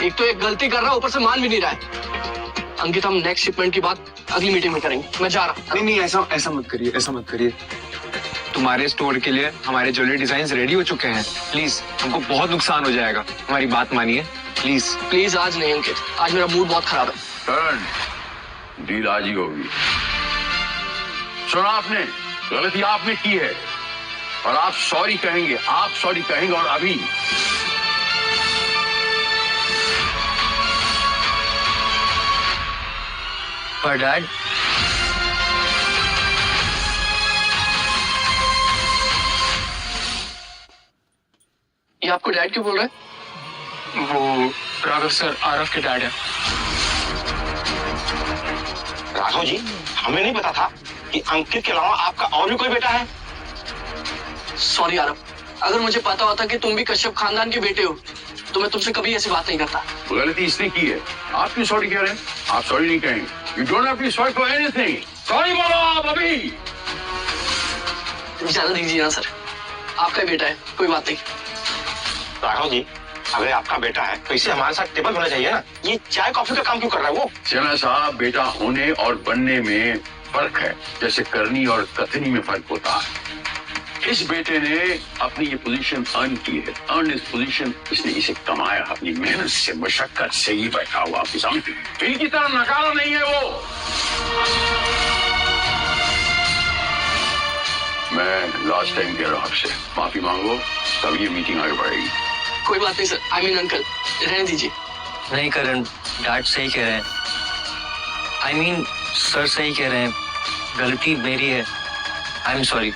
एक तो एक गलती कर रहा है, ऊपर से मान भी नहीं रहा है। अंकित, हम नेक्स्ट शिपमेंट की बात अगली मीटिंग में करेंगे। मैं जा रहा हूँ। नहीं, ऐसा मत करिए, ऐसा मत करिए। तुम्हारे स्टोर के लिए हमारे ज्वेलरी डिजाइन रेडी हो चुके हैं। प्लीज, हमको बहुत नुकसान हो जाएगा। हमारी बात मानिए प्लीज। प्लीज आज नहीं अंकित, आज मेरा मूड बहुत खराब है। करण, डील आज ही होगी। सुना आपने, गलती आपने की है और आप सॉरी कहेंगे, और अभी। पर डैड, ये आपको डैड क्यों बोल रहा है? वो राघव सर आरव के डैड है। राघव जी, हमें नहीं पता था कि अंकित के अलावा आपका और भी कोई बेटा है। सॉरी आरव, अगर मुझे पता होता कि तुम भी कश्यप खानदान के बेटे हो तो मैं तुमसे कभी ऐसी बात नहीं करता। गलती इसने की है, आप क्यों सॉरी कह रहे हैं? आप सॉरी नहीं कहेंगे। You don't have to sorry for anything. Sorry बोलो आप अभी। इजाजत दीजिए ना सर, आपका ही बेटा है, कोई बात नहीं। राघव जी, अगर आपका बेटा है तो इसे हमारे साथ टेबल होना चाहिए ना। ये चाय कॉफी का काम क्यों कर रहा है वो? सेना साहब, बेटा होने और बनने में फर्क है, जैसे करनी और कथनी में फर्क होता है। इस बेटे ने अपनी ये पोजीशन अर्न की है, अर्न इस पोजीशन, इसने इसे कमाया अपनी मेहनत से, मशक्कत से ही बैठा हुआ आपके सामने। इनकी तरह नकारा नहीं है वो। मैं लास्ट टाइम कह रहा हूं आपसे, माफी मांगो, तब ये मीटिंग आगे बढ़ेगी। कोई बात नहीं सर, आई मीन अंकल, रहने दीजिए। नहीं करण, डैड सही कह रहे हैं। आई मीन सर सही कह रहे हैं, गलती मेरी है। आई एम सॉरी।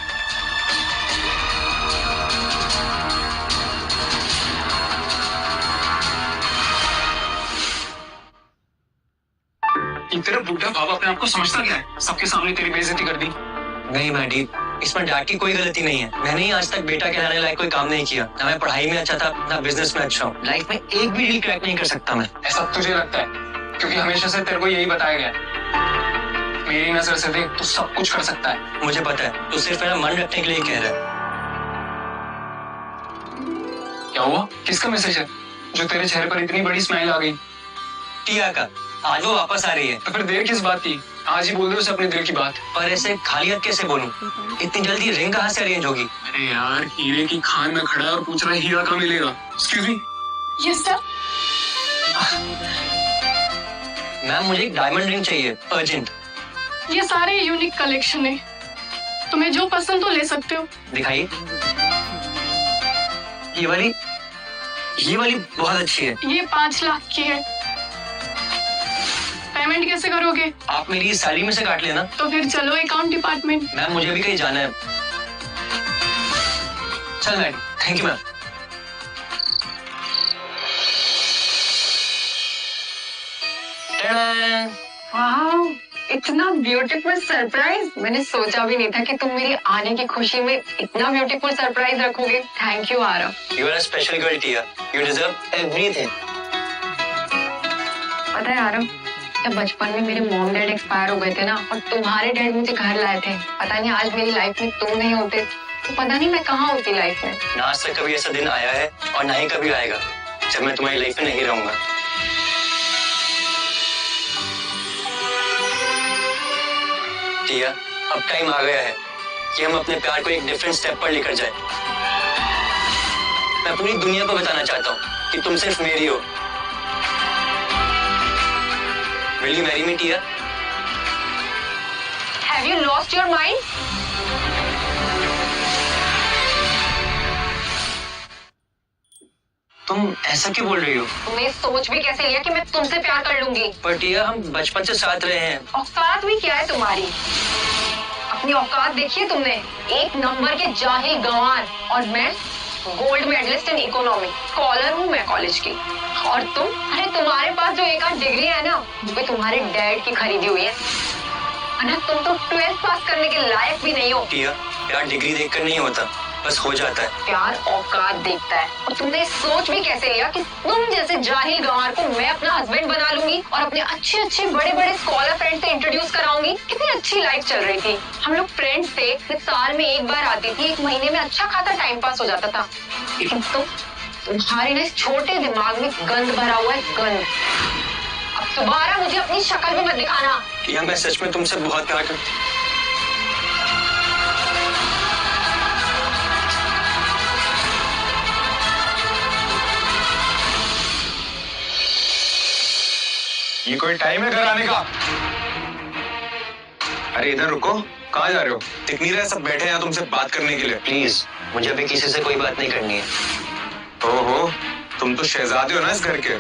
तेरा बूढ़ा बाबा अपने आप को समझता क्या है? सबके सामने तेरी बेइज्जती कर दी। नहीं मैडी, इसमें डैड की कोई गलती नहीं है। मैंने ही आज तक बेटा कहलाने लायक कोई काम नहीं किया। ना मैं पढ़ाई में अच्छा था, ना बिजनेस में अच्छा हूँ। लाइफ में एक भी डील क्रैक नहीं कर सकता मैं। ऐसा तुझे लगता है? क्योंकि हमेशा से तेरे को यही बताया गया है। मेरी नजर से देख, तू सब कुछ कर सकता है। मुझे पता है, तू सिर्फ मेरा मन रखने के लिए कह रहा है। क्या हुआ? किसका मैसेज है जो तेरे चेहरे पर इतनी बड़ी स्माइल आ गई? टिया का। आज वो वापस आ रही है। तो फिर देर किस बात की? आज ही बोल दे उसे अपने दिल की बात। पर ऐसे खाली हाथ कैसे बोलूं? इतनी जल्दी रिंग कहाँ से अरेंज होगी? अरे यार, हीरे की खान में खड़ा है और पूछ रहा है हीरा कहाँ मिलेगा। Excuse me. Yes sir. Ma'am, मुझे एक डायमंड रिंग चाहिए, अर्जेंट। ये सारे यूनिक कलेक्शन है, तुम्हें जो पसंद तो ले सकते हो। दिखाइए। ये वाली बहुत अच्छी है। ये 5 लाख की है। पेमेंट कैसे करोगे? आप मेरी सैलरी में से काट लेना। तो फिर चलो अकाउंट डिपार्टमेंट। मैम, मुझे भी कहीं जाना है। चल मैम, थैंक यू मैम। वाह, इतना ब्यूटीफुल सरप्राइज। मैंने सोचा भी नहीं था कि तुम मेरी आने की खुशी में इतना ब्यूटीफुल सरप्राइज रखोगे। Thank you Aarav. You are a special girl Tia, you deserve everything. पता है आरव, जब बचपन में मेरे मॉम डैड एक्सपायर हो गए थे ना, और तुम्हारे डैड मुझे घर लाए थे, पता नहीं आज मेरी लाइफ में तुम नहीं होते तो पता नहीं मैं कहाँ होती लाइफ में। ना आज तक कभी ऐसा दिन आया है और ना ही कभी आएगा जब मैं तुम्हारी लाइफ में नहीं रहूंगा। टिया, अब टाइम आ गया है कि हम अपने प्यार को एक डिफरेंट स्टेप पर लेकर जाएं। मैं पूरी दुनिया को बताना चाहता हूँ कि तुम सिर्फ मेरी हो। Will you marry me, Tia? Have you lost your mind? तुम ऐसा क्यों बोल रही हो? तुमने सोच भी कैसे लिया कि मैं तुमसे प्यार कर लूंगी? पर टिया, हम बचपन से साथ रहे हैं। औकात भी क्या है तुम्हारी? अपनी औकात देखिए तुमने। एक नंबर के जाहिल गंवार, और मैं gold medallist in economic, scholar हूँ मैं कॉलेज की। और तुम, अरे तुम्हारे पास जो एक आध डिग्री है ना, वो भी तुम्हारे डैड की खरीदी हुई है। अरे तुम तो 12th पास करने के लायक भी नहीं हो। टिया, प्यार डिग्री देखकर नहीं होता, बस हो जाता है। प्यार औकात देखता है। और तुमने सोच भी कैसे लिया कि तुम जैसे जाहिल गंवार को मैं अपना हस्बैंड बना लूंगी और अपने अच्छे अच्छे बड़े बड़े स्कॉलर फ्रेंड से इंट्रोड्यूस कराऊंगी। कितनी अच्छी लाइफ चल रही थी। हम लोग फ्रेंड्स थे, मैं साल में एक बार आती थी, 1 महीने में अच्छा खासा टाइम पास हो जाता था। लेकिन तुम तुम्हारे ना इस छोटे दिमाग में गंद भरा हुआ है, गंद। अब दोबारा मुझे अपनी शक्ल भी मत दिखाना। टिया मैं सच में तुमसे बहुत प्यार करती हूँ। ये कोई टाइम है घर आने का? अरे इधर रुको, कहाँ जा रहे हो? दिख नहीं रहा है सब बैठे हैं यहाँ तुमसे बात करने के लिए। प्लीज मुझे अभी किसी से कोई बात नहीं करनी है। ओहो, तुम तो शहजादे हो ना इस घर के।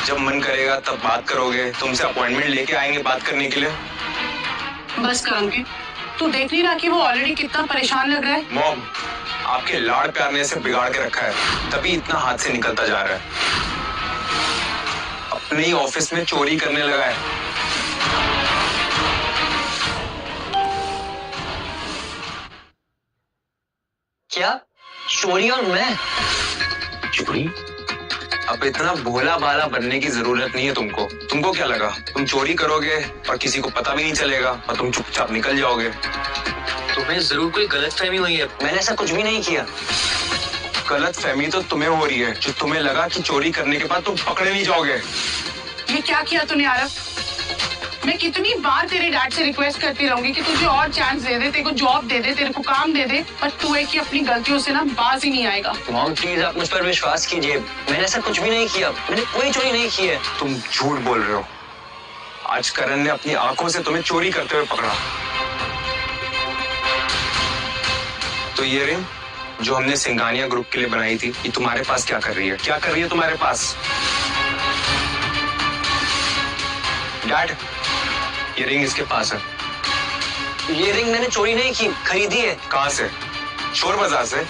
जब मन करेगा तब बात करोगे, तुमसे अपॉइंटमेंट लेके आएंगे बात करने के लिए। बस कर अंकित, तू देख नहीं रहा कि वो ऑलरेडी कितना परेशान लग रहा है? मॉम, आपके लाड़ प्यार ने इसे बिगाड़ के रखा है, तभी इतना हाथ से निकलता जा रहा है। अपने ही ऑफिस में चोरी करने लगा है। क्या चोरी? और मैं चोरी? अब इतना भोला भाला बनने की जरूरत नहीं है तुमको। तुमको क्या लगा तुम चोरी करोगे और किसी को पता भी नहीं चलेगा और तुम चुपचाप निकल जाओगे? तुम्हें जरूर कोई गलतफहमी हुई है। मैंने ऐसा कुछ भी नहीं किया। गलत फहमी तो तुम्हें हो रही है, जो तुम्हें लगा कि चोरी करने के बाद तुम पकड़े नहीं जाओगे। ये क्या किया तूने आरव? मैं कितनी बार तेरे डैड से रिक्वेस्ट करती रहूंगी कि तुझे और चांस दे दे, तेरे को जॉब दे दे, तेरे को काम दे दे, पर तू है कि अपनी गलतियों से ना बाज ही नहीं आएगा। मॉम प्लीज आप मुझ पर विश्वास कीजिए, मैंने ऐसा कुछ भी नहीं किया। मैंने कोई चोरी नहीं की है। तुम झूठ बोल रहे हो। आज करण ने अपनी आंखों से तुम्हें चोरी करते हुए पकड़ा। तो ये रिंग जो हमने सिंघानिया ग्रुप के लिए बनाई थी, ये तुम्हारे पास क्या कर रही है? क्या कर रही है तुम्हारे पास? डैड, ये रिंग इसके पास है। ये रिंग मैंने चोरी नहीं की, खरीदी है। कहां से? चोर बाजार से?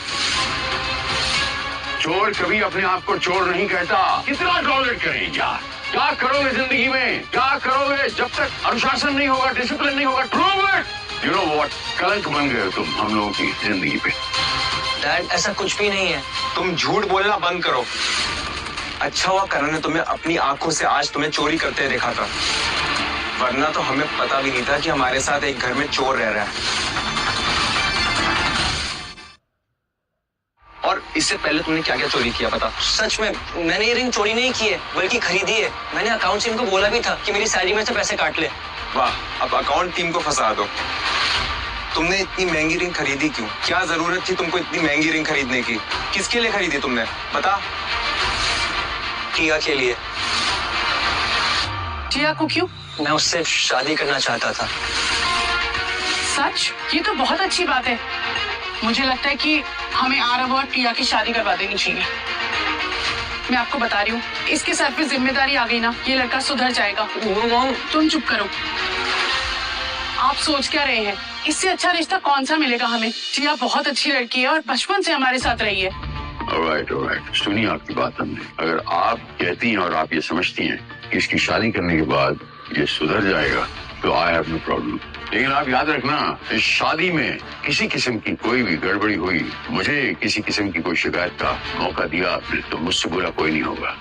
चोर कभी अपने आप को चोर नहीं कहता। कितना टॉलरेट करें यार? क्या करोगे जिंदगी में? क्या करोगे जब तक अनुशासन नहीं होगा, डिसिप्लिन नहीं होगा? Prove it! You know what? कलंक बन गए हो तुम हम लोगों की जिंदगी पे। डैड ऐसा कुछ भी नहीं है। तुम झूठ बोलना बंद करो। अच्छा हुआ करण ने तुम्हें अपनी आंखों से आज तुम्हें चोरी करते देखा था, वरना तो हमें पता भी नहीं था कि हमारे साथ एक घर में चोर रह रहा है। और इससे पहले तुमने क्या क्या चोरी किया पता? सच में मैंने ये रिंग चोरी नहीं की है, बल्कि खरीदी है। मैंने अकाउंट से इनको बोला भी था कि मेरी सैलरी में से पैसे काट ले। वाह, अब अकाउंट टीम को फंसा दो। तुमने इतनी महंगी रिंग खरीदी क्यों? क्या जरूरत थी तुमको इतनी महंगी रिंग खरीदने की? किसके लिए खरीदी तुमने, बता? टिया के लिए। टिया को क्यों? मैं उससे शादी करना चाहता था। सच? ये तो बहुत अच्छी बात है। मुझे लगता है कि हमें आरव और टिया की शादी करवा देनी चाहिए। मैं आपको बता रही हूँ, इसके सर पे जिम्मेदारी आ गई ना, ये लड़का सुधर जाएगा। तुम चुप करो। आप सोच क्या रहे हैं? इससे अच्छा रिश्ता कौन सा मिलेगा हमें? टिया बहुत अच्छी लड़की है और बचपन से हमारे साथ रही है। ऑलराइट, सुनिए आपकी बात हमने। अगर आप कहती हैं और आप ये समझती हैं कि इसकी शादी करने के बाद ये सुधर जाएगा, तो आई हैव नो प्रॉब्लम। लेकिन आप याद रखना, इस शादी में किसी किस्म की कोई भी गड़बड़ी हुई, मुझे किसी किस्म की कोई शिकायत का मौका दिया आपने, तो मुझसे बुरा कोई नहीं होगा।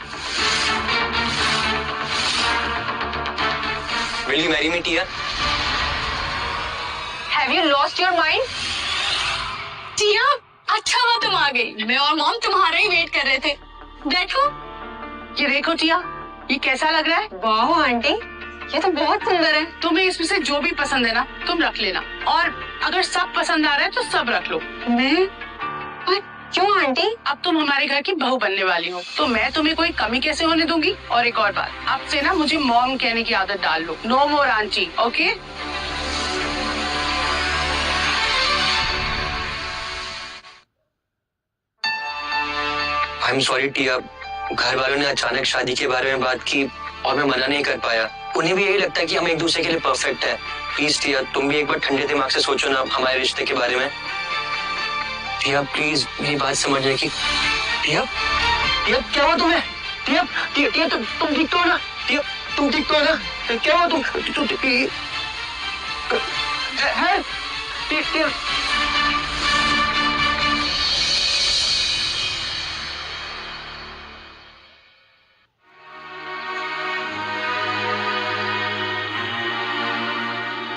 Will you marry me, Tiya? Have you lost your mind? टिया, अच्छा हुआ तुम आ गई। मैं और मॉम तुम्हारा ही वेट कर रहे थे। बैठो। ये देखो टिया, ये कैसा लग रहा है? वाह आंटी, ये तो बहुत सुंदर है। तुम्हें इसमें से जो भी पसंद है ना, तुम रख लेना, और अगर सब पसंद आ रहा है तो सब रख लो। मैं? पर क्यों आंटी? अब तुम हमारे घर की बहू बनने वाली हो, तो मैं तुम्हें कोई कमी कैसे होने दूंगी? और एक और बात, अब से ना मुझे मॉम कहने की आदत डाल लो। No more aunty, okay? I am sorry Tia, घर वालों ने अचानक शादी के बारे में बात की और मैं मना नहीं कर पाया। उन्हें भी यही लगता है कि हम एक दूसरे के लिए परफेक्ट है। प्लीज टिया, तुम भी एक बार ठंडे दिमाग से सोचो ना हमारे रिश्ते के बारे में। टिया प्लीज मेरी बात समझने की। टिया, टिया क्या हुआ तुम्हें? टिया, टिया, टिया तुम ठीक तो हो ना? टिया तुम ठीक तो हो ना? क्या हुआ तुम? टिया,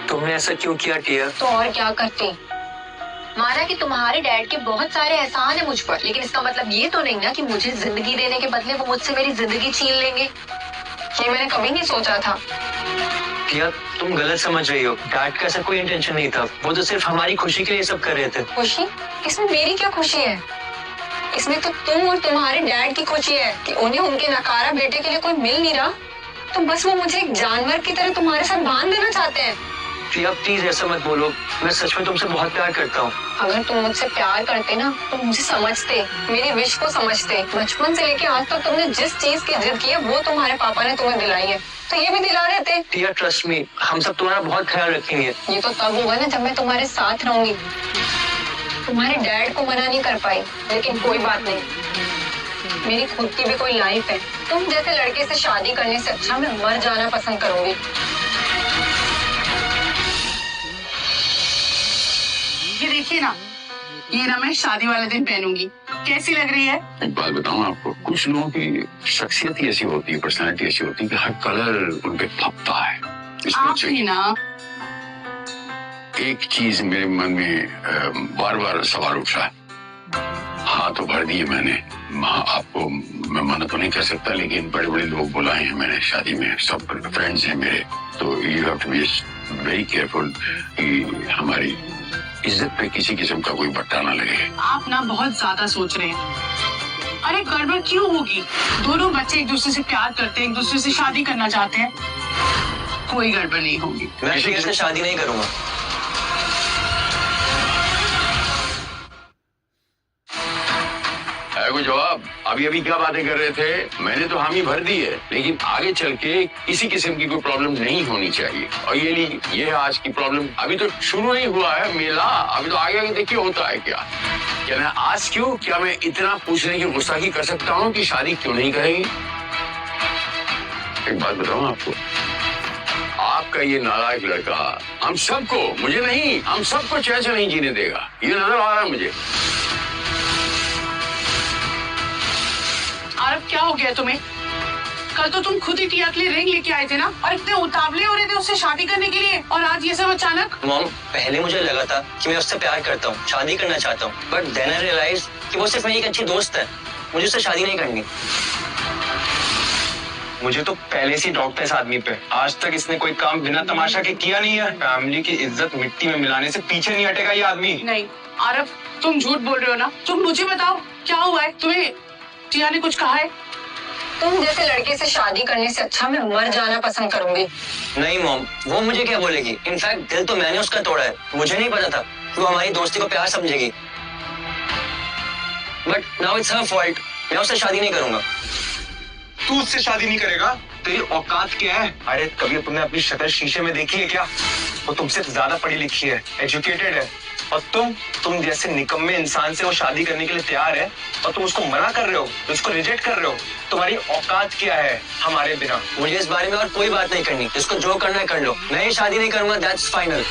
तुमने ऐसा क्यों किया टिया? तो और क्या करती? माना है कि तुम्हारे डैड के बहुत सारे एहसान है मुझ पर, लेकिन इसका मतलब ये तो नहीं ना कि मुझे जिंदगी देने के बदले वो मुझसे मेरी जिंदगी छीन लेंगे। ये मैंने कभी नहीं सोचा था। टिया, तुम गलत समझ रही हो। डैड का ऐसा कोई इंटेंशन नहीं था, वो तो सिर्फ हमारी खुशी के लिए सब कर रहे थे। खुशी? इसमें मेरी क्या खुशी है? इसमें तो तुम और तुम्हारे डैड की खुशी है कि उन्हें उनके नकारा बेटे के लिए कोई मिल नहीं रहा, तो बस वो मुझे एक जानवर की तरह तुम्हारे साथ बांध देना चाहते हैं। टिया प्लीज ऐसा मत बोलो, मैं सच में तुमसे बहुत प्यार करता हूँ। अगर तुम मुझसे प्यार करते ना तो मुझे समझते, मेरी विश को समझते। बचपन से लेके आज तक तुमने जिस चीज की जिद की है वो तुम्हारे पापा ने तुम्हें दिलाई है, तो ये भी दिला देते। टिया ट्रस्ट मी, हम सब तुम्हारा बहुत ख्याल रखेंगे। ये तो तब होगा ना जब मैं तुम्हारे साथ रहूंगी। तुम्हारे डैड को मना नहीं कर पाई, लेकिन कोई बात नहीं, मेरी खुद की भी कोई लाइफ है। तुम जैसे लड़के से शादी करने से अच्छा मैं मर जाना पसंद करूंगी। ये देखिए ना, ये ना मैं शादी वाले दिन पहनूंगी, कैसी लग रही है? एक बात बताऊं आपको, कुछ लोगों की शख्सियत ही ऐसी होती है, पर्सनैलिटी ऐसी होती है कि हर कलर उनपे फपता है। आप ही ना। एक चीज मेरे मन में बार बार सवाल उठ रहा है। हाँ तो भर दिए मैंने, आपको मैं मना तो नहीं कर सकता, लेकिन बड़े बड़े लोग बुलाए हैं मैंने शादी में, सब फ्रेंड्स हैं मेरे, तो you have to be very careful कि हमारी इज्जत पे किसी किस्म का कोई बट्टा ना लगे। आप ना बहुत ज्यादा सोच रहे हैं। अरे गड़बड़ क्यों होगी? दोनों बच्चे एक दूसरे से प्यार करते हैं, एक दूसरे से शादी करना चाहते हैं, कोई गड़बड़ नहीं होगी। मैं टिया से शादी नहीं करूंगा। है कोई जवाब? अभी अभी क्या बातें कर रहे थे? मैंने तो हामी भर दी है, लेकिन आगे चल के किसी किस्म की कोई प्रॉब्लम नहीं होनी चाहिए। और ये ली, ये है आज की प्रॉब्लम। अभी तो शुरू नहीं हुआ है मेला, अभी तो आगे आगे देखिए होता है क्या। क्या मैं आज क्यों, क्या मैं इतना पूछने की गुस्ताखी कर सकता हूँ कि शादी क्यों नहीं करेंगी? एक बात बताऊँ आपको, आपका ये नालायक लड़का हम सबको, मुझे नहीं, हम सबको चैन से नहीं जीने देगा, ये नजर आ रहा है मुझे। आरव क्या हो गया तुम्हें? कल तो तुम खुद ही टिया के लिए रिंग लेके आए थे ना, और इतने उतावले हो रहे थे उससे शादी करने के लिए, और आज ये सब अचानक। मॉम, पहले मुझे लगा था कि मैं उससे प्यार करता हूँ, शादी करना चाहता हूँ, बट देन आई रियलाइज कि वो सिर्फ मेरी एक अच्छी दोस्त है, मुझे उससे शादी नहीं करनी। मुझे तो पहले से डाउट था इस आदमी पे। आज तक इसने कोई काम बिना तमाशा के किया नहीं है। फैमिली की इज्जत मिट्टी में मिलाने से पीछे नहीं हटेगा ये आदमी। नहीं आरव, तुम झूठ बोल रहे हो ना। तुम मुझे बताओ क्या हुआ है? तुम्हें टिया ने कुछ कहा है? तुम जैसे लड़के से शादी करने से अच्छा मैं मर जाना पसंद करूंगी। नहीं मॉम, वो मुझे क्या बोलेगी? इनफैक्ट दिल तो मैंने उसका तोड़ा है, मुझे नहीं पता था कि वो हमारी दोस्ती को प्यार समझेगी। But now it's her fault, मैं उससे शादी नहीं करूंगा। तू उससे शादी नहीं करेगा? तेरी औकात क्या है? अरे कभी तुमने अपनी शक्ल शीशे में देखी है क्या? वो तुमसे ज्यादा पढ़ी लिखी है, एजुकेटेड है, और तुम जैसे निकम्मे इंसान से वो शादी करने के लिए तैयार है, और तुम उसको मना कर रहे हो, उसको रिजेक्ट कर रहे हो। तुम्हारी औकात क्या है हमारे बिना? मुझे इस बारे में और कोई बात नहीं करनी, इसको जो करना है कर लो, मैं ये शादी नहीं करूंगा, that's final.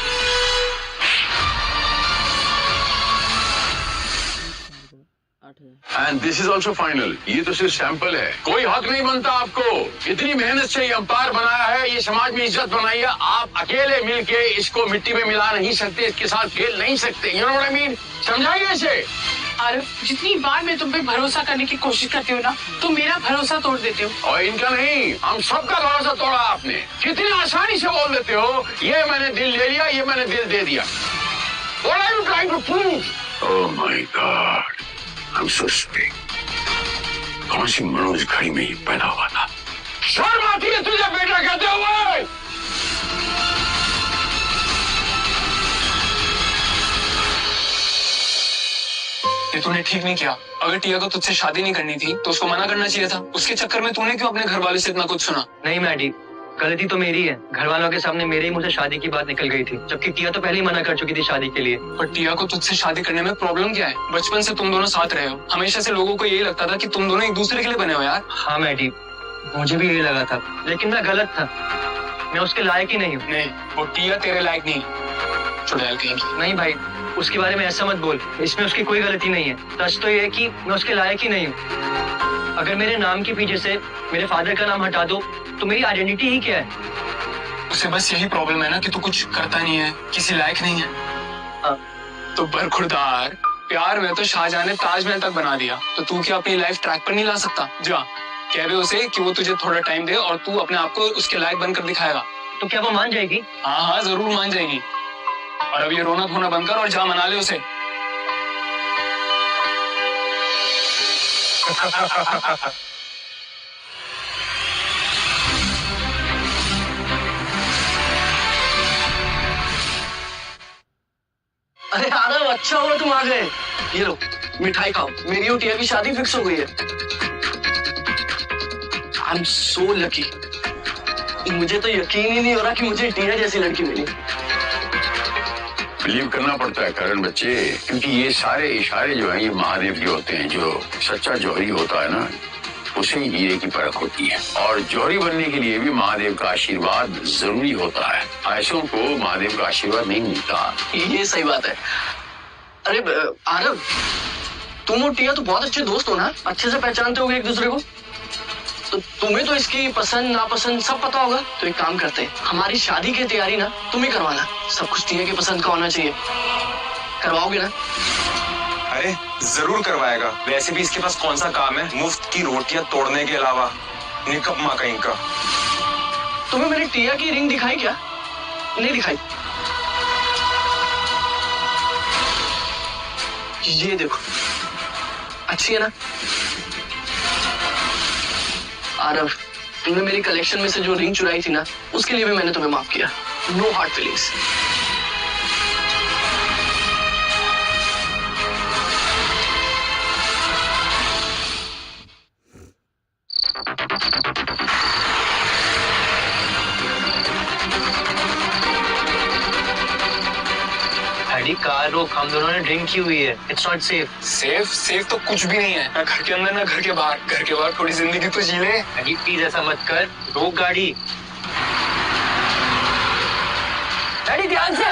And this is also final. ये तो सिर्फ सैंपल है, कोई हक नहीं बनता आपको। इतनी मेहनत से ये अंपायर बनाया है, ये समाज में इज्जत बनाई है, आप अकेले मिलके इसको मिट्टी में मिला नहीं सकते, इसके साथ खेल नहीं सकते। You know what I mean? समझाइए इसे। आरव, जितनी बार मैं तुम पे भरोसा करने की कोशिश करती हूँ ना, तुम मेरा भरोसा तोड़ देते हो। और इनका नहीं, हम सबका भरोसा तोड़ा आपने। कितनी आसानी से बोल देते हो, ये मैंने दिल ले लिया, ये मैंने दिल दे दिया। What are you trying to prove? Oh my God. I'm so sick. कौन सी मनोज घड़ी में ये पैदा हुआ था? शर्म आती है तुझे बेटा कहते हुए? ये तूने ठीक नहीं किया। अगर टिया को तुझसे शादी नहीं करनी थी तो उसको मना करना चाहिए था। उसके चक्कर में तूने क्यों अपने घर वाले से इतना कुछ सुना? नहीं मैडी, गलती तो मेरी है। घर वालों के सामने मेरे ही मुंह से शादी की बात निकल गई थी, जबकि टिया तो पहले ही मना कर चुकी थी शादी के लिए। पर टिया को तुझसे शादी करने में प्रॉब्लम क्या है? बचपन से तुम दोनों साथ रहे हो, हमेशा से लोगों को यही लगता था कि तुम दोनों एक दूसरे के लिए बने हो यार। हाँ मैडी, मुझे भी यही लगा था, लेकिन मैं गलत था, मैं उसके लायक ही नहीं हूँ। नहीं, वो टिया तेरे लायक नहीं, चुड़ैल कहेंगी। नहीं भाई, उसके बारे में ऐसा मत बोल, इसमें उसकी कोई गलती नहीं है। सच तो ये है कि मैं उसके लायक ही नहीं हूँ। अगर मेरे नाम के पीछे से मेरे फादर का नाम हटा दो तो मेरी आइडेंटिटी ही क्या है? उसे बस यही प्रॉब्लम है ना कि तू कुछ करता नहीं है, किसी लायक नहीं है। हाँ। तो बरखुरदार, प्यार में तो शाहजहां ने ताजमहल तक बना दिया, तो तू क्या अपनी लाइफ ट्रैक पर नहीं ला सकता? जा कह दे उसे कि वो तुझे थोड़ा टाइम दे और तू अपने आप को उसके लायक बनकर दिखाएगा। तो क्या वो मान जाएगी? हाँ हाँ जरूर मान जाएगी। और अब ये रोना धोना बंद कर और जा मना ले उसे। अरे आरव, अच्छा हुआ तुम आ गए। ये लो मिठाई खाओ, मेरी और टिया की शादी फिक्स हो गई है। I am so lucky. मुझे तो यकीन ही नहीं हो रहा कि मुझे टिया जैसी लड़की मिली। बिलीव करना पड़ता है करण बच्चे, क्योंकि ये सारे इशारे जो हैं ये महादेव के होते हैं। जो सच्चा जौहरी होता है ना, उसे ही हीरे की परख होती है। और जौहरी बनने के लिए भी महादेव का आशीर्वाद जरूरी होता है। ऐसों को महादेव का आशीर्वाद नहीं मिलता। ये सही बात है। अरे आरव, तुम और टिया तो बहुत अच्छे दोस्त हो ना, अच्छे से पहचानते होगे एक दूसरे को। तो तुम्हें तो इसकी पसंद नापसंद सब पता होगा। तो एक काम करते हैं, हमारी शादी की तैयारी ना तुम ही करवाना। सब कुछ टिया की पसंद का होना चाहिए। करवाओगे ना? अरे जरूर करवाएगा। वैसे भी इसके पास कौन सा काम है मुफ्त की रोटियां तोड़ने के अलावा? निकम्मा कहीं का। तुम्हें मैंने टिया की रिंग दिखाई क्या? नहीं दिखाई? ये देखो, अच्छी है ना? आरव, तुमने मेरी कलेक्शन में से जो रिंग चुराई थी ना, उसके लिए भी मैंने तुम्हें माफ किया। No hard feelings. कार रोक, हम दोनों ने ड्रिंक की हुई है। It's not safe. सेफ तो कुछ भी नहीं है, ना घर के अंदर ना घर के बाहर। घर के बाहर थोड़ी जिंदगी तो जी ले। अजी प्लीज ऐसा मत कर, रोक गाड़ी। डैडी ध्यान से।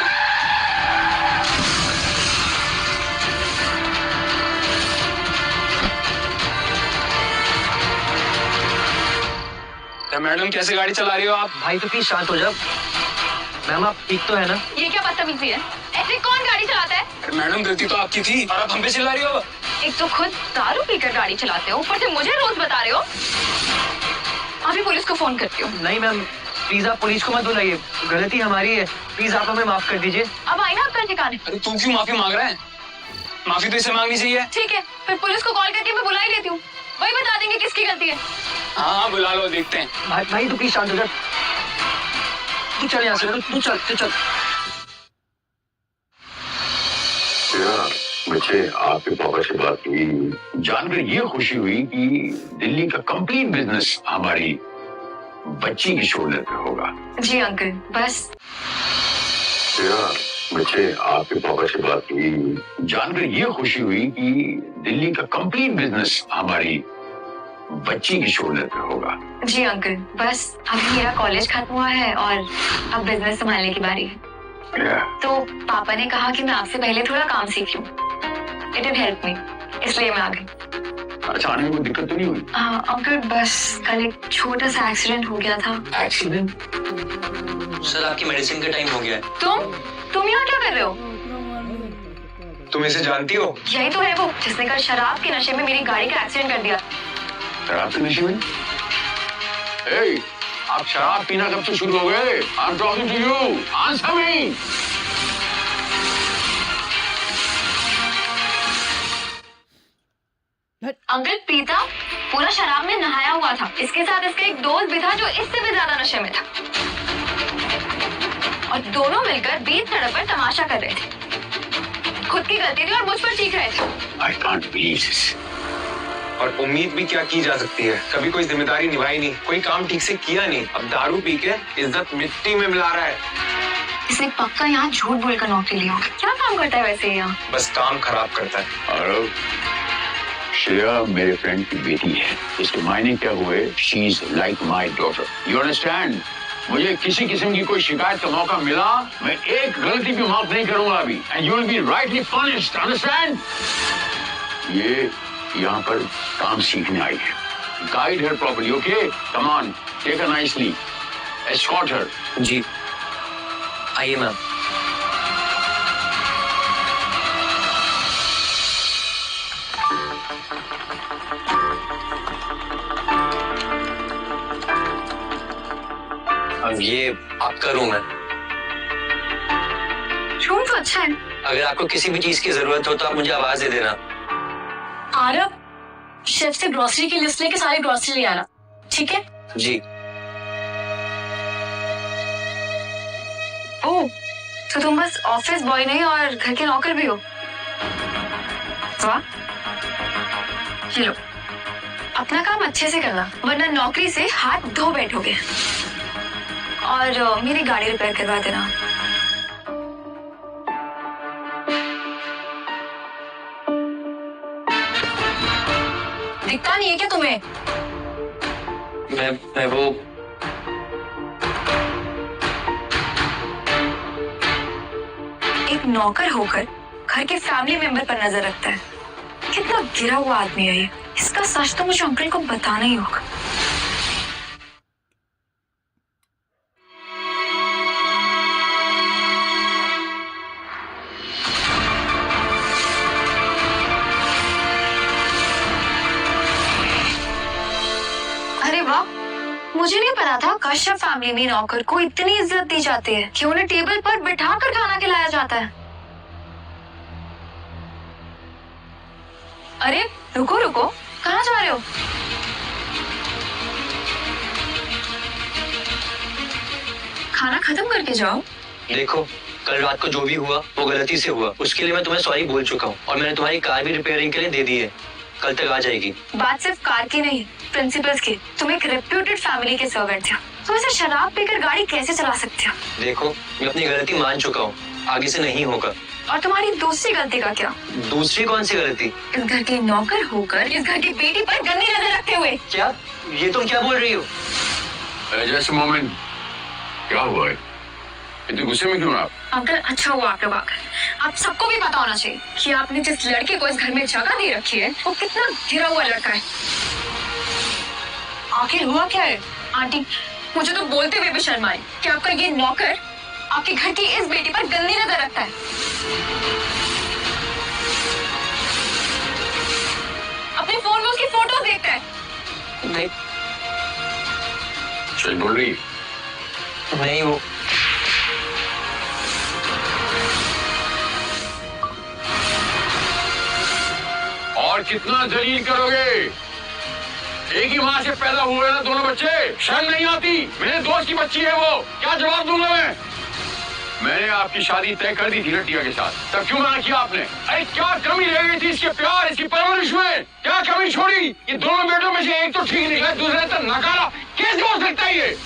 मैडम कैसे गाड़ी चला रही हो आप? भाई तो प्लीज शांत हो जाओ। मैम आप ठीक तो है ना? ये क्या बदतमीजी है? ऐसे कौन गाड़ी चलाता है? मैडम गलती तो आपकी थी और आप हम पे चिल्ला रही हो। एक तो खुद दारू पीकर गाड़ी चलाते हो, ऊपर से मुझे रोज बता रहे हो। अभी पुलिस को फोन करती हूँ। नहीं मैम, प्लीज आप पुलिस को मत बुलाइए, गलती हमारी है। प्लीज आप हमें माफ कर दीजिए। अब आई ना आपका ठिकाने। अरे तू क्यों माफी मांग रहा है? माफी तो इसे मांगनी चाहिए। ठीक है, फिर पुलिस को कॉल करके मैं बुला ही लेती हूँ। वही बता देंगे किसकी गलती है। हाँ बुला लो, देखते हैं। भाई तो प्लीज शांत हो जा। तू चल यहाँ से, तू चल। बच्चे, आपके पापा से बात हुई, जानकर ये खुशी हुई कि दिल्ली का कंप्लीट बिजनेस हमारी बच्ची की शोल्डर पे होगा। जी अंकल, बस। बच्चे, आपके पापा से बात हुई, जानकर ये खुशी हुई कि दिल्ली का कंप्लीट बिजनेस हमारी बच्ची की शोल्डर पे होगा। जी अंकल, बस अभी मेरा कॉलेज खत्म हुआ है और अब बिजनेस संभालने की बारी है। तो पापा ने कहा कि मैं आपसे पहले थोड़ा काम सीख लूं। इट विल हेल्प मी, इसलिए मैं आ गई। अच्छा, आने में कोई दिक्कत तो नहीं हुई? अंकल बस कल एक छोटा सा एक्सीडेंट हो गया था। एक्सीडेंट? सर आपकी मेडिसिन का टाइम हो गया है। तुम यहाँ क्या कर रहे हो? तुम इसे जानती हो? यही तो है वो जिसने कल शराब के नशे में मेरी गाड़ी का एक्सीडेंट कर दिया। शराब के नशे में? Hey, आप शराब पीना कब से शुरू हो गए? I'm talking to you. Answer me. Uncle पीता पूरा शराब में नहाया हुआ था। इसके साथ इसका एक दोस्त भी था जो इससे भी ज्यादा नशे में था और दोनों मिलकर बीच सड़क पर तमाशा कर रहे थे। खुद की गलती थी और मुझ पर चीख रहे थे। I can't believe this. और उम्मीद भी क्या की जा सकती है? कभी कोई जिम्मेदारी निभाई नहीं, कोई काम ठीक से किया नहीं, अब दारू पी के इज्जत मिट्टी में मिला रहा है। इसने पक्का यहाँ झूठ बोलकर नौकरी ली होगी। क्या काम करता है वैसे यहाँ? बस काम खराब करता है। और श्रेया मेरे फ्रेंड की बेटी है, इसके मायने क्या हुए? She is like my daughter. You understand? मुझे किसी किस्म की कोई शिकायत का मौका मिला, मैं एक गलती भी माफ नहीं करूंगा अभी। And you will be rightly punished, understand? ये यहाँ पर काम सीखने आई है। Guide her properly, okay? Come on, take her nicely, escort her. जी आइए मैम। अब ये आपका रूम है। रूम तो अच्छा है। अगर आपको किसी भी चीज की जरूरत हो तो आप मुझे आवाज दे देना। आरव, शेफ से ग्रोसरी की लिस्ट लेके सारी ग्रोसरी ले आना, ठीक है? जी। ओह, तो तुम बस ऑफिस बॉय नहीं और घर के नौकर भी हो? वाह। ये लो, अपना काम अच्छे से करना वरना नौकरी से हाथ धो बैठोगे। और मेरी गाड़ी रिपेयर करवा देना। दिखता नहीं है क्या तुम्हें? मैं वो एक नौकर होकर घर के फैमिली मेंबर पर नजर रखता है। कितना गिरा हुआ आदमी है ये। इसका सच तो मुझे अंकल को बताना ही होगा। अरे वाह, मुझे नहीं पता था कश्यप फैमिली में नौकर को इतनी इज्जत दी जाती है कि उन्हें टेबल पर बिठाकर खाना खिलाया जाता है। अरे रुको रुको, कहाँ जा रहे हो? खाना खत्म करके जाओ। देखो, कल रात को जो भी हुआ वो गलती से हुआ। उसके लिए मैं तुम्हें सॉरी बोल चुका हूँ और मैंने तुम्हारी कार भी रिपेयरिंग के लिए दे दी है। कल तक आ जाएगी। बात सिर्फ कार की नहीं, प्रिंसिपल्स की। तुम एक रेप्यूटेड फैमिली के सर्वेंट हो, तुम ऐसे शराब पीकर गाड़ी कैसे चला सकते हो? देखो, मैं अपनी गलती मान चुका हूँ, आगे से नहीं होगा। और तुम्हारी दूसरी गलती का क्या? दूसरी कौन सी गलती? इस घर के नौकर होकर इस घर की बेटी पर गंदी नजर रखते हुए। क्या? ये तुम क्या बोल रही हो? जस्ट मोमेंट, क्या हुआ है? इतने गुस्से में क्यों आप? अंकल, अच्छा हुआ आप लोग आकर। आप सबको भी पता होना चाहिए कि आपने जिस लड़के को इस घर में जगह दे रखी है वो कितना गिरा हुआ लड़का है। आखिर हुआ क्या है? आंटी, मुझे तो बोलते हुए भी शर्म आई कि आपका ये नौकर आपके घर की इस बेटी पर गंदी नजर रखता है। अपने फोन में उसकी फोटोज देखता है। नहीं सच बोल रही? नहीं, वो और कितना जलील करोगे? एक ही माँ से पैदा हुए ना दोनों बच्चे, शर्म नहीं आती? मेरे दोस्त की बच्ची है वो, क्या जवाब दूंगा मैं? मैंने आपकी शादी तय कर दी थी ना टिया के साथ, तब क्यों मना किया आपने? अरे क्या कमी रह गई थी इसके प्यार, इसकी परवरिश में? क्या कमी छोड़ी? ये दोनों बेटों में से एक तो ठीक निकला, दूसरे तो नकारा। कैसे हो सकता है ये?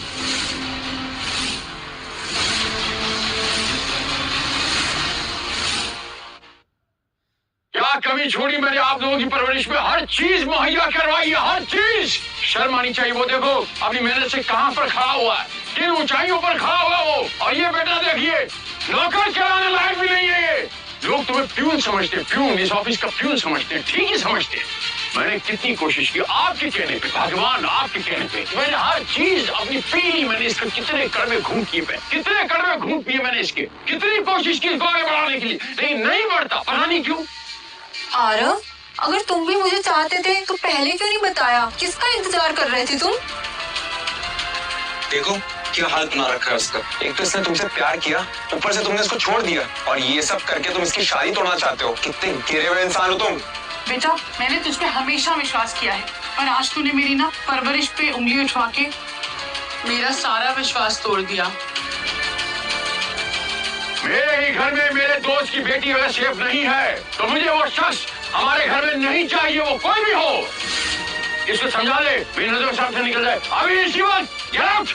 क्या कमी छोड़ी मैंने आप लोगों की परवरिश में? हर चीज मुहैया करवाई है, हर चीज। शर्म आनी चाहिए। वो देखो अपनी मेहनत से कहां पर खड़ा हुआ है, किन ऊंचाइयों पर खड़ा हुआ वो। और ये बेटा देखिए, नौकर चलाने लायक भी नहीं है ये। लोग तुम्हें प्यून समझते हैं, प्यून, इस ऑफिस का प्यून समझते हैं, ठीक ही समझते हैं। मैंने कितनी कोशिश की आपके कहने पे, भगवान आपके कहने पे, मैंने हर चीज अपनी पी। मैंने इसके कितने कड़वे घूम किए, कितने कड़वे घूम पिए मैंने इसके, कितनी कोशिश की इसको आगे बढ़ाने के लिए, लेकिन नहीं बढ़ता। पता नहीं क्यों। आरव, अगर तुम भी मुझे चाहते थे तो पहले क्यों नहीं बताया? किसका इंतजार कर रहे थे तुम? देखो क्या हाल बना रखा है उसका। एक तो इसने तुमसे प्यार किया, ऊपर से तुमने इसको छोड़ दिया, और ये सब करके तुम इसकी शादी तोड़ना चाहते हो। कितने गिरे हुए इंसान हो तुम। बेटा, मैंने तुझ पे हमेशा विश्वास किया है, पर आज तूने मेरी ना परवरिश पे उंगली उठवा के मेरा सारा विश्वास तोड़ दिया। मेरे ही घर में मेरे दोस्त की बेटी अगर सेफ नहीं है तो मुझे वो शख्स हमारे घर में नहीं चाहिए, वो कोई भी हो। इसको समझा ले, मेरी नजर सामने से निकल जाए अभी इसी वक्त। Get out.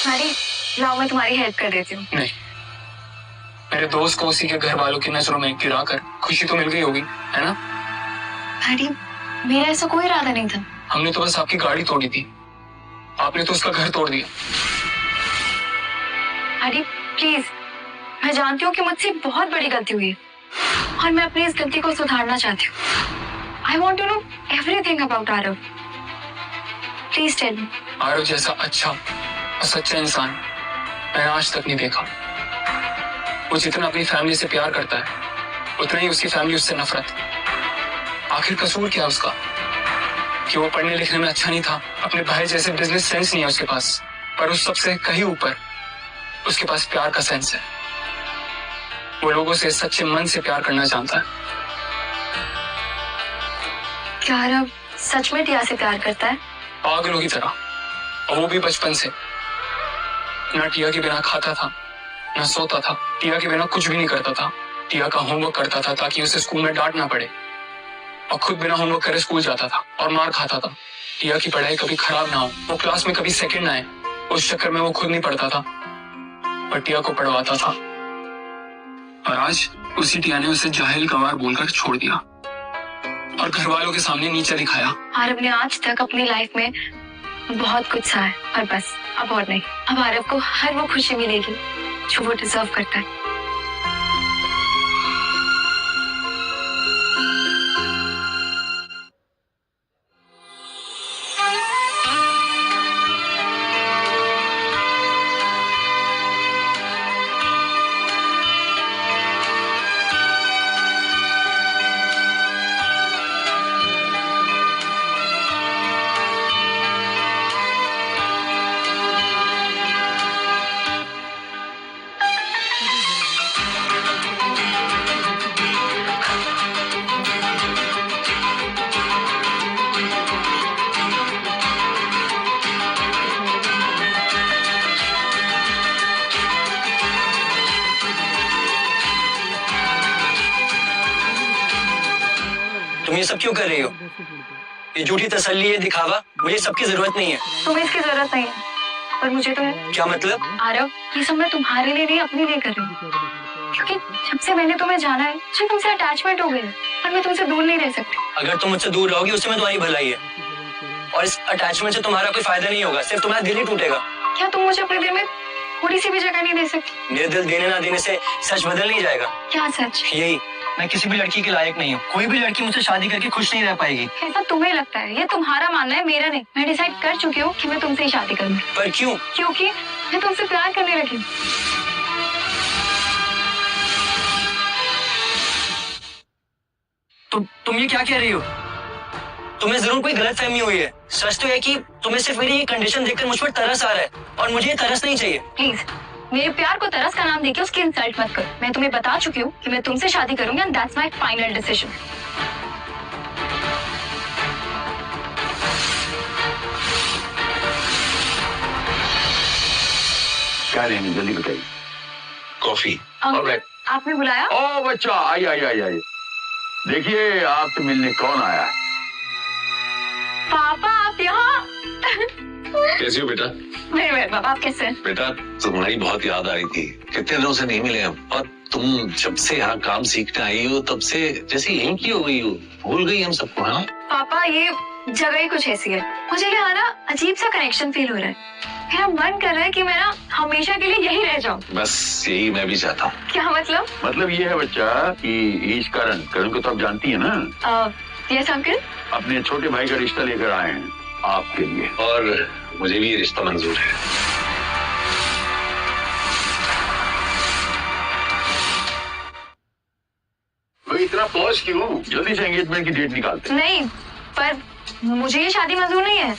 अरे लाओ, मैं तुम्हारी हेल्प कर देती हूँ। नहीं, मेरे दोस्त को उसी के घर वालों की नजरों में गिरा कर खुशी तो मिल गई होगी, है ना? अरे मेरा ऐसा कोई इरादा नहीं था। हमने तो बस आपकी गाड़ी तोड़ी थी, आपने तो उसका घर तोड़ दिया। अरे प्लीज, मैं जानती हूँ कि मुझसे बहुत बड़ी गलती हुई है और मैं अपनी इस गलती को सुधारना चाहती हूँ। I want to know everything about Aarav. Please tell me. Aarav जैसा अच्छा और सच्चा इंसान मैंने आज तक नहीं देखा। वो जितना अपनी फैमिली से प्यार करता है उतना ही उसकी फैमिली उससे नफरत। आखिर कसूर क्या उसका कि वो पढ़ने लिखने में अच्छा नहीं था, अपने भाई जैसे बिजनेस सेंस नहीं है उसके पास, पर उस सबसे कहीं ऊपर उसके पास प्यार का सेंस है। वो लोगों से सच्चे मन से प्यार करना जानता है। क्या आरव सच में टिया से प्यार करता है? पागलों की तरह, और वो भी बचपन से। ना टिया के बिना खाता था, ना सोता था, टिया के बिना कुछ भी नहीं करता था। टिया का होमवर्क करता था ताकि उसे स्कूल में डांट ना पड़े, और खुद बिना होमवर्क करे स्कूल जाता था और मार खाता था। टिया की पढ़ाई कभी खराब ना हो, वो क्लास में कभी सेकंड ना आए, उस चक्कर में वो खुद नहीं पढ़ता था पर टिया को पढ़वाता था। और आज उसी टिया ने उसे जाहिल गंवार बोलकर छोड़ दिया और घर वालों के सामने नीचे दिखाया। आरव ने आज तक अपनी लाइफ में बहुत कुछ सहा है, और बस अब और नहीं। अब आरव को हर वो खुशी मिलेगी जो वो डिजर्व करता है। तुम ये सब क्यों कर रही हो? ये झूठी तसल्ली, ये दिखावा, मुझे सबकी जरूरत नहीं है। तुम्हें इसकी जरूरत नहीं है, पर मुझे तो है। क्या मतलब? आरव, ये सब मैं तुम्हारे लिए नहीं, अपने लिए कर रही हूँ, क्योंकि जब से मैंने तुम्हें जाना है मुझे तुमसे अटैचमेंट हो गई है, और मैं तुमसे दूर नहीं रह सकती। अगर तुम मुझसे दूर रहोगी उससे में तुम्हारी भलाई है, और इस अटैचमेंट से तुम्हारा कोई फायदा नहीं होगा, सिर्फ तुम्हारा दिल ही टूटेगा। क्या तुम मुझे अपने दिल में थोड़ी सी भी जगह नहीं दे सकती? मेरे दिल देने ना देने से सच बदल नहीं जाएगा। क्या सच? यही, मैं किसी भी लड़की के लायक नहीं हूँ। कोई भी लड़की मुझसे शादी करके खुश नहीं रह पाएगी। ऐसा तुम्हें लगता है, ये तुम्हारा मानना है, मेरा नहीं। मैं डिसाइड कर चुकी हूँ कि मैं तुमसे ही शादी करूंगी। पर क्यों? क्योंकि मैं तुमसे प्यार करने लगी हूँ। तुम ये क्या कह रही हो? तुम्हें जरूर कोई गलतफहमी हुई है। सच तो है कि तुम्हें सिर्फ मेरी ये कंडीशन देखकर मुझ पर तरस आ रहा है, और मुझे ये तरस नहीं चाहिए। प्लीज मेरे प्यार को तरस का नाम देके उसकी इंसल्ट मत करो। मैं तुम्हें बता चुकी हूँ कि मैं तुमसे शादी करूंगी, and that's my final decision. क्या लेंगे जल्दी बताइए। कॉफी। अंकल, आपने बुलाया? ओ बच्चा, आई। देखिए आपसे मिलने कौन आया है। पापा, आप यहाँ? कैसी हो बेटा? मेरे पापा, आप कैसे हैं? बेटा तुम्हारी बहुत याद आ रही थी, कितने दिनों से नहीं मिले हम, और तुम जब से यहाँ काम सीखने आई हो तब से जैसे यहीं की हो गई हो, भूल गई हम सबको। हाँ पापा, ये जगह ही कुछ ऐसी है, मुझे यहाँ ना अजीब सा कनेक्शन फील हो रहा है। मेरा मन कर रहा है कि मैं ना हमेशा के लिए यही रह जाऊँ। बस यही मैं भी चाहता हूँ। क्या मतलब? मतलब ये है बच्चा कि इस करण को तो आप जानती है ना। Yes uncle. अपने छोटे भाई का रिश्ता लेकर आए हैं आपके लिए, और मुझे भी ये रिश्ता मंजूर है। भाई इतना पॉज क्यों? जल्दी से एंगेजमेंट की डेट निकालते हैं। नहीं, पर मुझे ये शादी मंजूर नहीं है।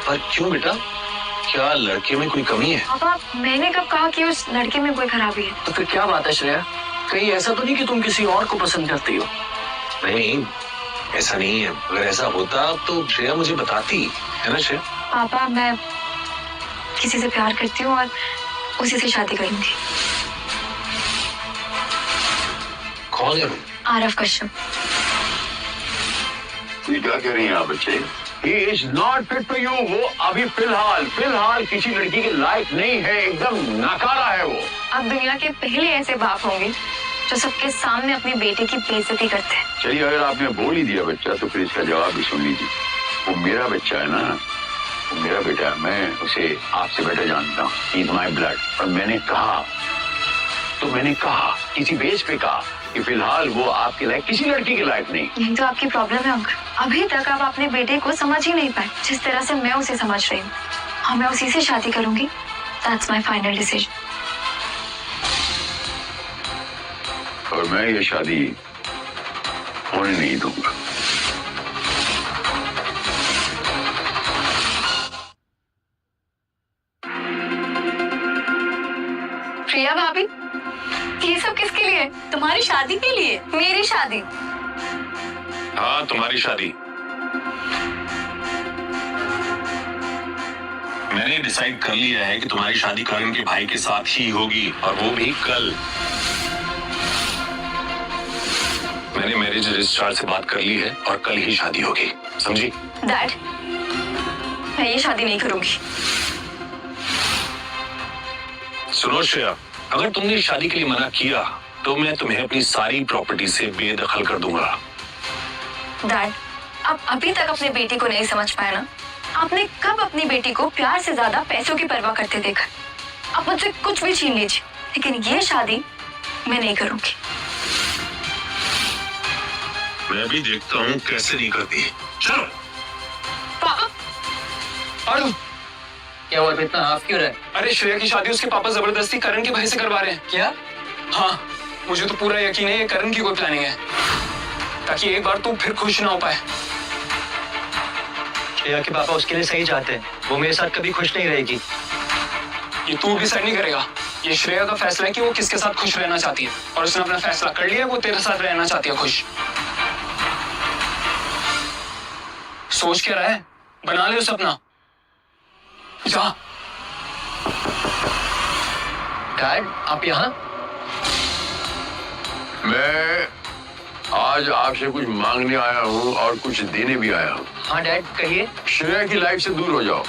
पर क्यों बेटा, क्या लड़के में कोई कमी है? पापा, मैंने कब कहा कि उस लड़के में कोई खराबी है? तो फिर क्या बात है श्रेया? कहीं ऐसा तो नहीं कि तुम किसी और को पसंद करती हो? नहीं, ऐसा नहीं है। अगर ऐसा होता तो श्रेया मुझे बताती, है ना श्रेया? पापा, मैं किसी से प्यार करती हूँ और उसी से शादी करूंगी। कौन है वो? आरव कश्यप। ये क्या कह रही हैं आप बच्चे? He is not fit for you। वो अभी फिलहाल किसी लड़की के लायक नहीं है, एकदम नाकारा है वो। अब दुनिया के पहले ऐसे बाप होंगे जो सबके सामने अपनी बेटे की बेइज्जती करते हैं। चलिए, अगर आपने बोल ही दिया बच्चा तो फिर इसका जवाब भी सुन लीजिए। वो मेरा बच्चा है ना, वो मेरा बेटा है, मैं उसे आपसे बेटर जानता हूँ। He is my blood। और मैंने कहा किसी बेस पे कहा कि फिलहाल वो आपके लायक किसी लड़की के लायक नहीं। यही तो आपकी प्रॉब्लम है अंकल, अभी तक आप अपने बेटे को समझ ही नहीं पाए जिस तरह से मैं उसे समझ रही हूँ। हाँ, मैं उसी से शादी करूंगी, दैट्स माय फाइनल डिसीजन। और मैं ये शादी होने नहीं दूंगा। प्रिया भाभी, ये सब किसके लिए? तुम्हारी शादी के लिए। मेरी शादी? हाँ, तुम्हारी शादी। मैंने डिसाइड कर लिया है कि तुम्हारी शादी करण के भाई के साथ ही होगी, और वो भी कल। मैंने मैरिज रजिस्ट्रार से बात कर ली है और कल ही शादी होगी, समझी? डैड, मैं ये शादी नहीं करूंगी। सुनो श्रेया, अगर तुमने शादी के लिए मना किया तो मैं तुम्हें अपनी सारी प्रॉपर्टी से बेदखल कर दूंगा। डैड, आप अभी तक अपने बेटी को नहीं समझ पाए ना। आपने कब अपनी बेटी को प्यार से ज्यादा पैसों की परवाह करते देखा? आप मुझसे कुछ भी छीन लीजिए, लेकिन ये शादी मैं नहीं करूंगी। मैं भी देखता हूँ कैसे नहीं करती। चलो। पापा, अरुण, क्या हुआ, इतना हाफ क्यों रहा है? अरे श्रेया की शादी उसके पापा जबरदस्ती करण के भाई से करवा रहे हैं। क्या? हाँ, मुझे तो पूरा यकीन है ये करण की कोई प्लानिंग है, ताकि एक बार तू फिर खुश ना हो पाए। श्रेया के पापा उसके लिए सही चाहते हैं, वो मेरे साथ कभी खुश नहीं रहेगी। ये तू डिसाइड नहीं करेगा, ये श्रेया का फैसला है कि वो किसके साथ खुश रहना चाहती है, और उसने अपना फैसला कर लिया, वो तेरे साथ रहना चाहती है खुश। सोच क्या रहा है, बना ले उस अपना। जा। डैड, आप यहाँ? मैं आज आपसे कुछ मांगने आया हूँ और कुछ देने भी आया हूँ। हाँ डैड, कहिए। श्रेया की लाइफ से दूर हो जाओ।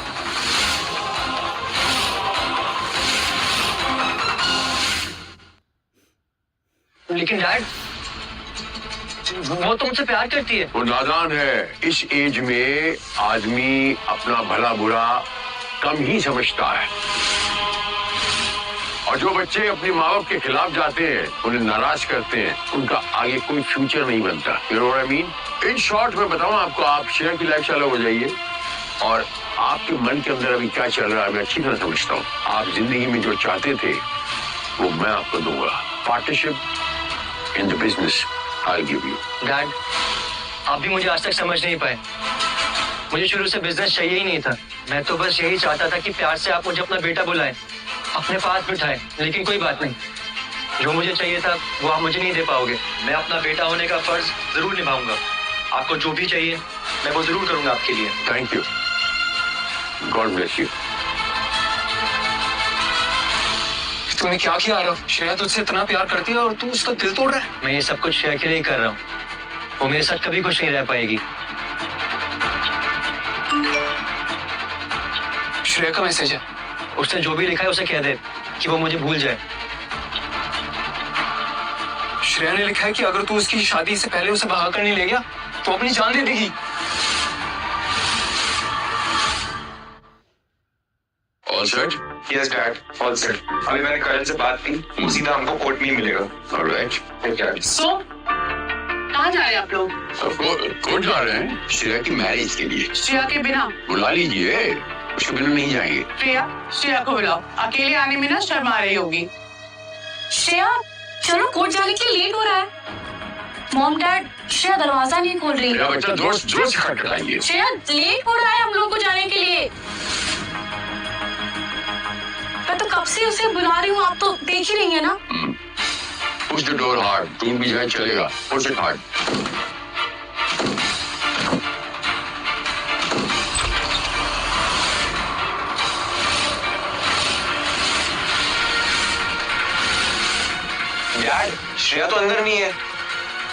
लेकिन डैड, वो तुमसे प्यार करती है। वो नादान है। इस एज में आदमी अपना भला बुरा कम ही समझता है, और जो बच्चे अपने माँ बाप के खिलाफ जाते हैं, उन्हें नाराज करते हैं, उनका आगे कोई फ्यूचर नहीं बनता। You know what I mean? In short में बताऊं आपको, आप शेयर की लाइफ से अलग हो जाइए, और आपके मन के अंदर अभी क्या चल रहा है मैं अच्छी तरह समझता हूँ। आप जिंदगी में जो चाहते थे वो मैं आपको दूंगा। Partnership in the business I give you. Dad, आप भी मुझे आज तक समझ नहीं पाए। मुझे शुरू से बिजनेस चाहिए ही नहीं था। मैं तो बस यही चाहता था कि प्यार से आप मुझे अपना बेटा बुलाएं, अपने पास बिठाएं। लेकिन कोई बात नहीं, जो मुझे चाहिए था वो आप मुझे नहीं दे पाओगे। मैं अपना बेटा होने का फर्ज जरूर निभाऊंगा। आपको जो भी चाहिए मैं वो जरूर करूंगा आपके लिए। Thank you, God bless you. तूने क्या किया आरव? श्रेया तुझसे इतना प्यार करती है और तू उसका दिल तोड़ रहा है। मैं ये सब कुछ श्रेया के लिए ही कर रहा हूँ। वो मेरे साथ कभी खुश नहीं रह पाएगी। श्रेया का मैसेज है। उसने जो भी लिखा है उसे कह दे कि वो मुझे भूल जाए। श्रेया ने लिखा है कि अगर तू उसकी शादी से पहले उसे बहा कर नहीं ले गया तो अपनी जान दे देगी। All set? Yes dad, all set. अभी मैंने करण से बात की, वो सीधा हमको कोर्ट में ही मिलेगा। ऑलराइट। सो कहाँ जा रहे हैं आप लोग? कोर्ट जा रहे हैं श्रेया की मैरिज के लिए। श्रेया के बिना? बुला लीजिए, उसके बिना नहीं जाएंगे। प्रिया, श्रेया को बुलाओ। अकेले आने में ना शर्मा रही होगी। श्रेया, चलो कोर्ट जाने के लिए लेट हो रहा है। मॉम डैड, श्रेया दरवाजा नहीं खोल रही। मेरा बच्चा जोर से खटखटाइए। श्रेया, लेट हो रहा है हम लोग को जाने के लिए। मैं तो कब से उसे बुला रही हूँ, आप तो देख ही रही है ना। पुश द डोर हार्ड, टूट भी जाए चलेगा। Push it hard. Dad, Shreya तो अंदर नहीं है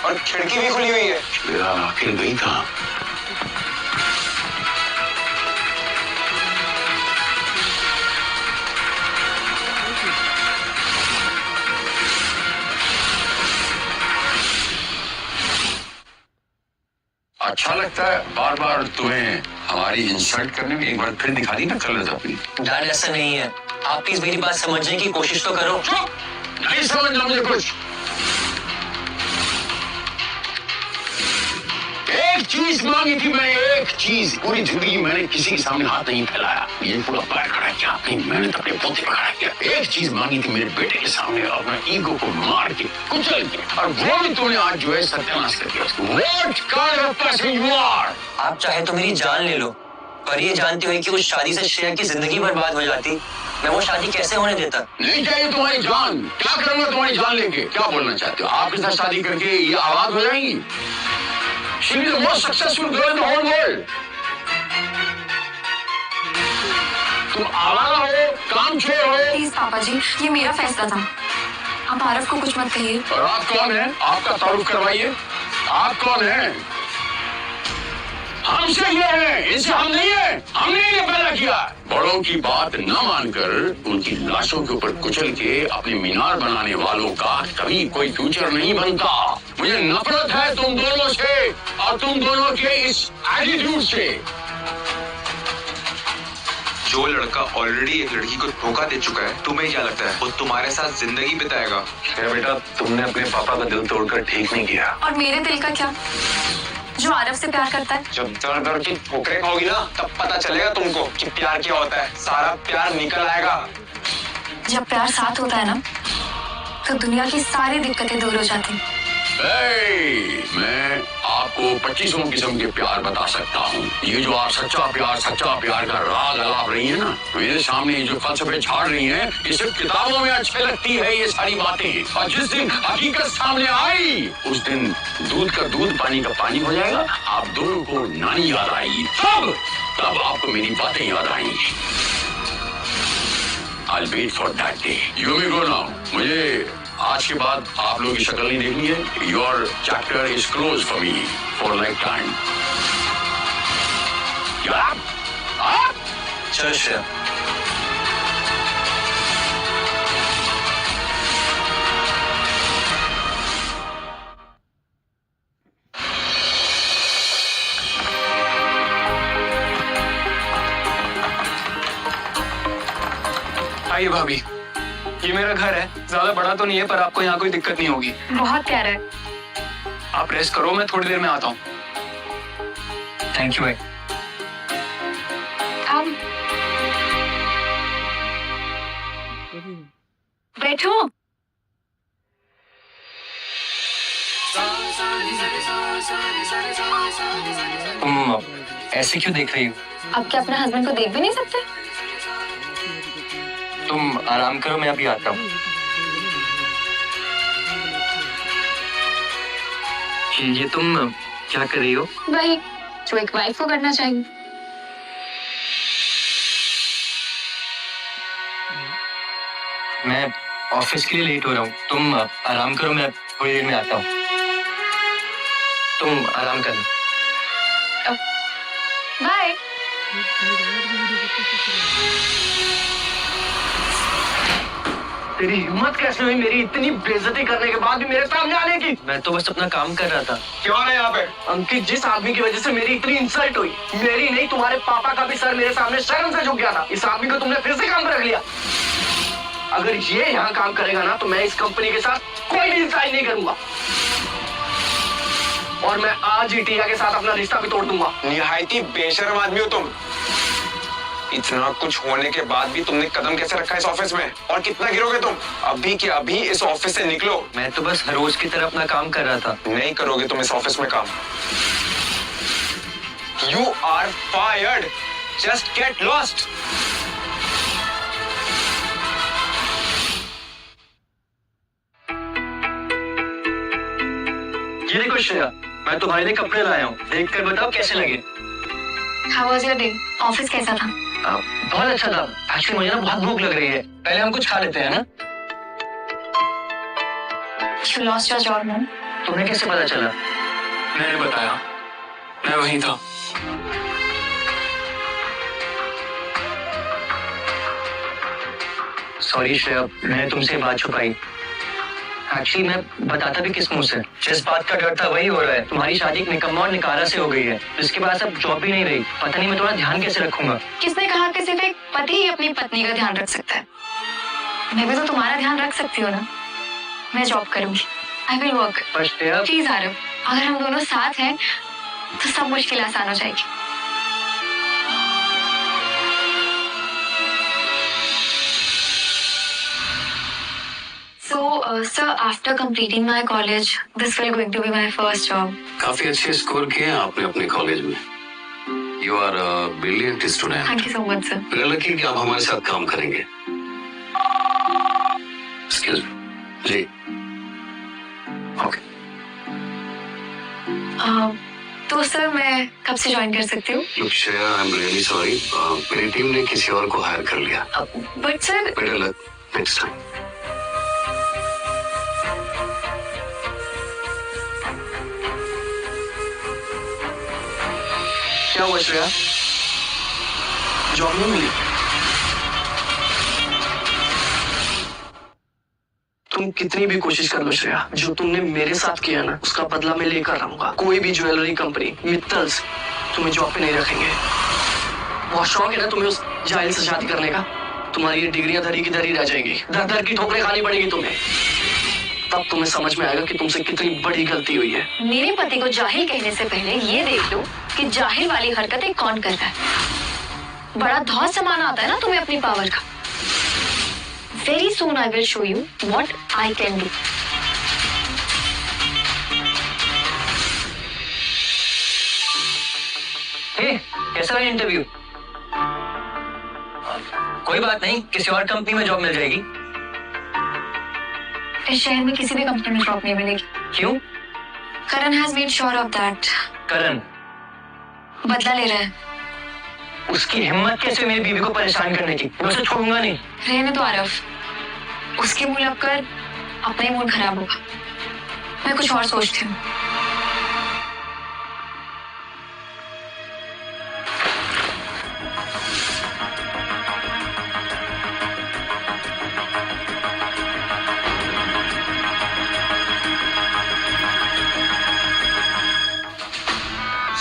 और खिड़की भी खुली हुई है। श्रेया आखिर गई कहाँ? अच्छा लगता है बार बार तुम्हें हमारी इंसल्ट करने में। एक बार फिर दिखा दी ना कलर्स अपनी। डैड, ऐसा नहीं है। आप प्लीज मेरी बात समझने की कोशिश तो करो। नहीं समझ रहा मुझे कुछ। एक एक चीज मांगी थी मैंने, एक चीज। पूरी जिंदगी मैंने किसी के सामने हाथ नहीं फैलाया, ये पूरा पैर खड़ा किया, अपनी मेहनत अपने पोते पे खड़ा किया। एक चीज मांगी थी मेरे बेटे के सामने, अपना ईगो को मार के कुचल के, और वो भी तूने आज जो है सत्यानाश कर दिया। What kind of person you are? आप चाहे तो मेरी जान ले लो, पर ये जानते हुए कि उस शादी से श्रेया की जिंदगी बर्बाद हो जाती, मैं वो शादी कैसे होने देता? नहीं चाहिए तुम्हारी जान। क्या करूंगा तुम्हारी जान लेके? क्या बोलना चाहते हो? आपके साथ शादी करके ये आबाद हो जाएंगी? She is the most successful girl in the whole world. तुम आवारा हो, काम छोड़ हो। प्लीज पापा जी, ये मेरा फैसला था, आप आरव को कुछ मत कहिए। और आप कौन है? आपका तारुफ करवाइए। आप कौन है? हमसे ये है, इनसे हम नहीं है। हमने ये पैदा किया। बड़ों की बात न मानकर उनकी लाशों के ऊपर कुचल के अपने मीनार बनाने वालों का कभी कोई फ्यूचर नहीं बनता। मुझे नफरत है तुम दोनों से और तुम दोनों के इस एटीट्यूड से। जो लड़का ऑलरेडी एक लड़की को धोखा दे चुका है, तुम्हें क्या लगता है वो तुम्हारे साथ जिंदगी बिताएगा? बेटा, तुमने अपने पापा का दिल तोड़कर ठीक नहीं किया। और मेरे दिल का क्या, जो आरव से प्यार करता है? जब दर दर की ठोकरें खाओगी ना, तब पता चलेगा तुमको कि प्यार क्या होता है। सारा प्यार निकल आएगा। जब प्यार साथ होता है ना, तो दुनिया की सारी दिक्कतें दूर हो जाती हैं। मैं आपको 25 किस्म के प्यार बता सकता हूँ। ये जो आप सच्चा प्यार का राग अलाप रही है ना, मेरे सामने जो फलसफे छाड़ रही हैं, ये सिर्फ किताबों में अच्छे लगती है ये सारी बातें। और जिस दिन हकीकत सामने आई, उस दिन दूध का दूध पानी का पानी हो जाएगा। आप दोनों को नानी याद आएगी, तब आपको मेरी बातें याद आएंगी। I'll wait for that day. You may go now. मुझे आज के बाद आप लोगों की शक्ल नहीं देखनी है। Your chapter is close for me for life time. चलो श्रेया। आइए भाभी, ये मेरा घर है। ज्यादा बड़ा तो नहीं है, पर आपको यहाँ कोई दिक्कत नहीं होगी। बहुत प्यारा है। आप रेस्ट करो, मैं थोड़ी देर में आता हूँ। थैंक यू भाई। बैठो। तुम ऐसे क्यों देख रही हो? अब क्या अपने हस्बैंड को देख भी नहीं सकते? तुम आराम करो, मैं अभी आता हूँ। ये तुम क्या कर रही हो? वही जो एक वाइफ को करना चाहिए। मैं ऑफिस के लिए लेट हो रहा हूँ। तुम आराम करो, मैं थोड़ी देर में आता हूँ। तुम आराम करना। बाय। तेरी हिम्मत कैसे हुई मेरी इतनी बेइज्जती करने के बाद भी मेरे सामने आने की? मैं तो बस अपना काम कर रहा था। क्यों है यहाँ पे? अंकित, जिस आदमी की वजह से मेरी इतनी इंसल्ट हुई, मेरी नहीं तुम्हारे पापा का भी सर मेरे सामने शर्म से झुक गया था। इस आदमी को तुमने फिर से काम पर रख लिया। अगर ये यहाँ काम करेगा ना, तो मैं इस कंपनी के साथ कोई डील साइन नहीं करूंगा, और मैं आज ही टिया के साथ अपना रिश्ता भी तोड़ दूंगा। निहायती बेशर्म आदमी हो तुम। इतना कुछ होने के बाद भी तुमने कदम कैसे रखा इस ऑफिस में? और कितना गिरोगे तुम? अभी के अभी इस ऑफिस से निकलो। मैं तो बस हर रोज की तरह अपना काम कर रहा था। नहीं करोगे तुम इस ऑफिस में काम। You are fired. Just get lost. ये देखो श्रेया, मैं तुम्हारे लिए कपड़े लाया हूँ, देख कर बताओ कैसे लगे। How was your day? Office कैसा था? बहुत अच्छा था। एक्चुअली मुझे ना बहुत भूख लग रही है, पहले हम कुछ खा लेते हैं ना। You lost your job, man. तुम्हें कैसे पता चला? मैंने बताया, मैं वहीं था। सॉरी श्रेया, मैंने तुमसे बात छुपाई। एक्चुअली मैं बताता भी किस मुंह से? जिस बात का डर था वही हो रहा है। तुम्हारी शादी एक निकम्मा और निकारा से हो गई है, जिसके बाद अब जॉब भी नहीं रही। पता नहीं मैं तुम्हारा ध्यान कैसे रखूंगा। किसने कहा कि सिर्फ एक पति ही अपनी पत्नी का ध्यान रख सकता है? मैं भी तो तुम्हारा ध्यान रख सकती हूँ ना। मैं जॉब करूंगी। I will work. पर श्रेया, प्लीज आरव, अगर हम दोनों साथ हैं तो सब मुश्किल आसान हो जाएगी। So, sir, after completing my college, this will going to be my first job. काफी अच्छे स्कोर किए हैं आपने अपने कॉलेज में। You are brilliant student. Thank you so much, sir. मेरा लकी कि आप हमारे साथ काम करेंगे। Excuse me. जी। ओके। तो सर मैं कब से ज्वाइन कर सकती हूँ? Look Shreya, I am really sorry. मेरी टीम ने किसी और को हायर कर लिया। But sir, better luck next time. क्या हुआ श्रेया? जॉब नहीं मिली? तुम कितनी भी कोशिश कर लो श्रेया, जो तुमने मेरे साथ किया ना उसका बदला मैं लेकर रहूंगा। कोई भी ज्वेलरी कंपनी, मित्तल्स तुम्हें जॉब पे नहीं रखेंगे। बहुत शौक है ना तुम्हें उस जाहिल से शादी करने का? तुम्हारी ये डिग्रियां धरी की धरी रह जाएंगी, दर दर की ठोकरें खानी पड़ेगी तुम्हें। तब तुम्हें समझ में आएगा कि तुमसे कितनी बड़ी गलती हुई है। मेरे पति को जाहिल कहने से पहले ये देख लो कि जाहिल वाली हरकतें कौन करता है। बड़ा धौस समाना आता है ना तुम्हें अपनी पावर का। Very soon I will show you what I can do. कैसा रहा इंटरव्यू? कोई बात नहीं, किसी और कंपनी में जॉब मिल जाएगी। इस शहर में किसी भी कंपनी में जॉब नहीं मिलेगी। क्यों? Karan has made sure of that. Karan बदला ले रहा है। उसकी हिम्मत कैसे मेरी बीवी को परेशान करने की? मैं उसे छोड़ूंगा नहीं। रहने तो आरव, उसके मुंह लगकर अपना ही मूड खराब होगा। मैं कुछ और सोचती हूँ।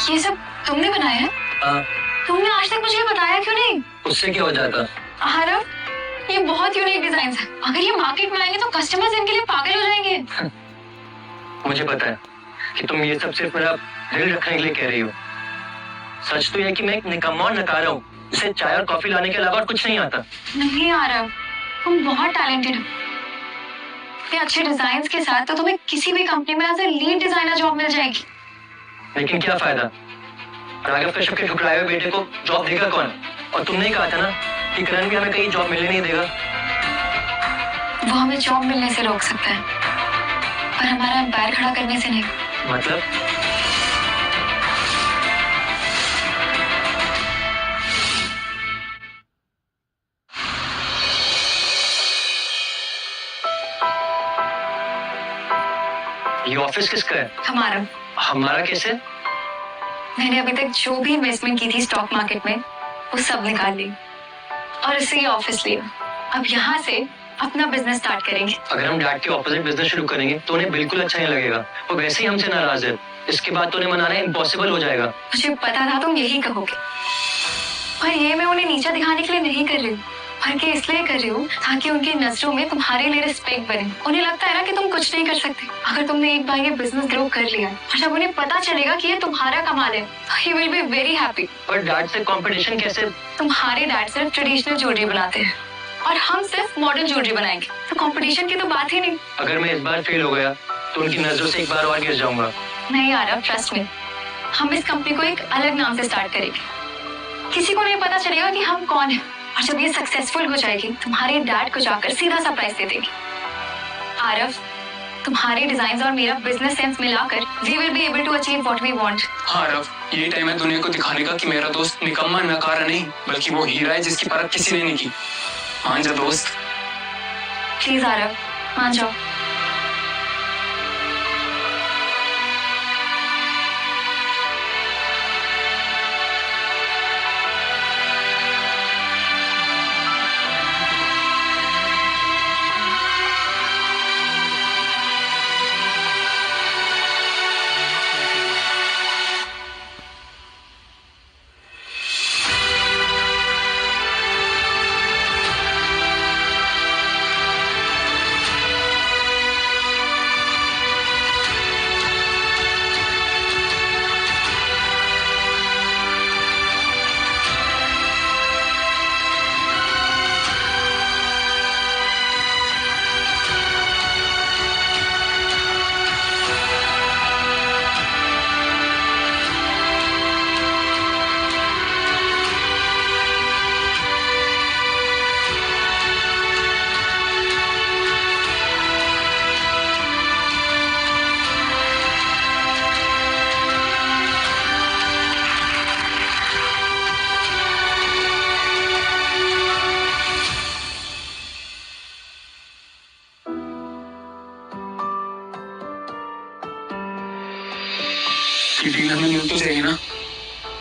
ये सब तुमने बनाया है? तुमने आज तक मुझे बताया क्यों नहीं? उससे क्या हो जाता? आरव, ये बहुत यूनिक डिजाइन है। अगर ये मार्केट में आएंगे तो कस्टमर्स इनके लिए पागल हो जाएंगे। मुझे पता है कि तुम ये सब सिर्फ मेरा दिल रखने के लिए कह रही हो। सच तो यह कि मैं एक निकम्मा और नकारा हूँ, इसे चाय और कॉफी लाने के अलावा और कुछ नहीं आता। नहीं आरव, तुम बहुत टैलेंटेड हो। इतने अच्छे डिजाइन के साथ तो तुम्हें किसी भी कंपनी में as a lead designer job मिल जाएगी। लेकिन क्या फायदा? राघव कश्यप के ठुकराए हुए बेटे को जॉब देगा कौन? और तुमने ही कहा था ना कि करण भी हमें कहीं जॉब मिलने नहीं देगा। वो हमें जॉब मिलने से रोक सकता है, पर हमारा एम्पायर खड़ा करने से नहीं। मतलब? ये ऑफिस किसका है? हमारा। हमारा कैसे? मैंने अभी तक जो भी इन्वेस्टमेंट की थी स्टॉक मार्केट में वो सब निकाल ली और इसे ही ऑफिस लिया। अब यहाँ से अपना बिजनेस स्टार्ट करेंगे। अगर हम डैड के ऑपोजिट बिजनेस शुरू करेंगे तो उन्हें बिल्कुल अच्छा नहीं लगेगा। वो वैसे ही हमसे नाराज है। इसके बाद तो उन्हें मनाना इम्पॉसिबल हो जाएगा। मुझे पता था तुम यही कहोगे, पर ये मैं उन्हें नीचा दिखाने के लिए नहीं कर रही हूँ, बल्कि इसलिए कर रही हूँ ताकि उनकी नजरों में तुम्हारे लिए रिस्पेक्ट बने। उन्हें लगता है ना कि तुम कुछ नहीं कर सकते। अगर तुमने एक बार ये बिजनेस ग्रो कर लिया और जब उन्हें पता चलेगा कि ये तुम्हारा कमाल है तो he will be very happy. पर डैड से कंपटीशन कैसे? तुम्हारे डैड सिर्फ ट्रेडिशनल ज्वेलरी बनाते हैं और हम सिर्फ मॉडर्न ज्वेलरी बनाएंगे, तो कंपटीशन की तो बात ही नहीं। अगर मैं इस बार फेल हो गया तो उनकी नजरों से एक बार और गिर जाऊंगा। नहीं आरव, ट्रस्ट मी, हम इस कंपनी को एक अलग नाम से स्टार्ट करेंगे। किसी को नहीं पता चलेगा कि हम कौन है, और जब ये सक्सेसफुल हो जाएगी तुम्हारे डैड को जाकर सीधा सरप्राइज दे देंगे। आरव, तुम्हारे डिजाइन और मेरा बिजनेस सेंस मिलाकर we will be able to achieve what we want. हाँ रव, यही टाइम है दुनिया को दिखाने का कि मेरा दोस्त निकम्मा नकारा नहीं बल्कि वो हीरा है जिसकी परख किसी ने नहीं की। मान जा दोस्त। प्लीज आरव, मान जाओ। उसकी डील हमें मिल तो जाएगी ना?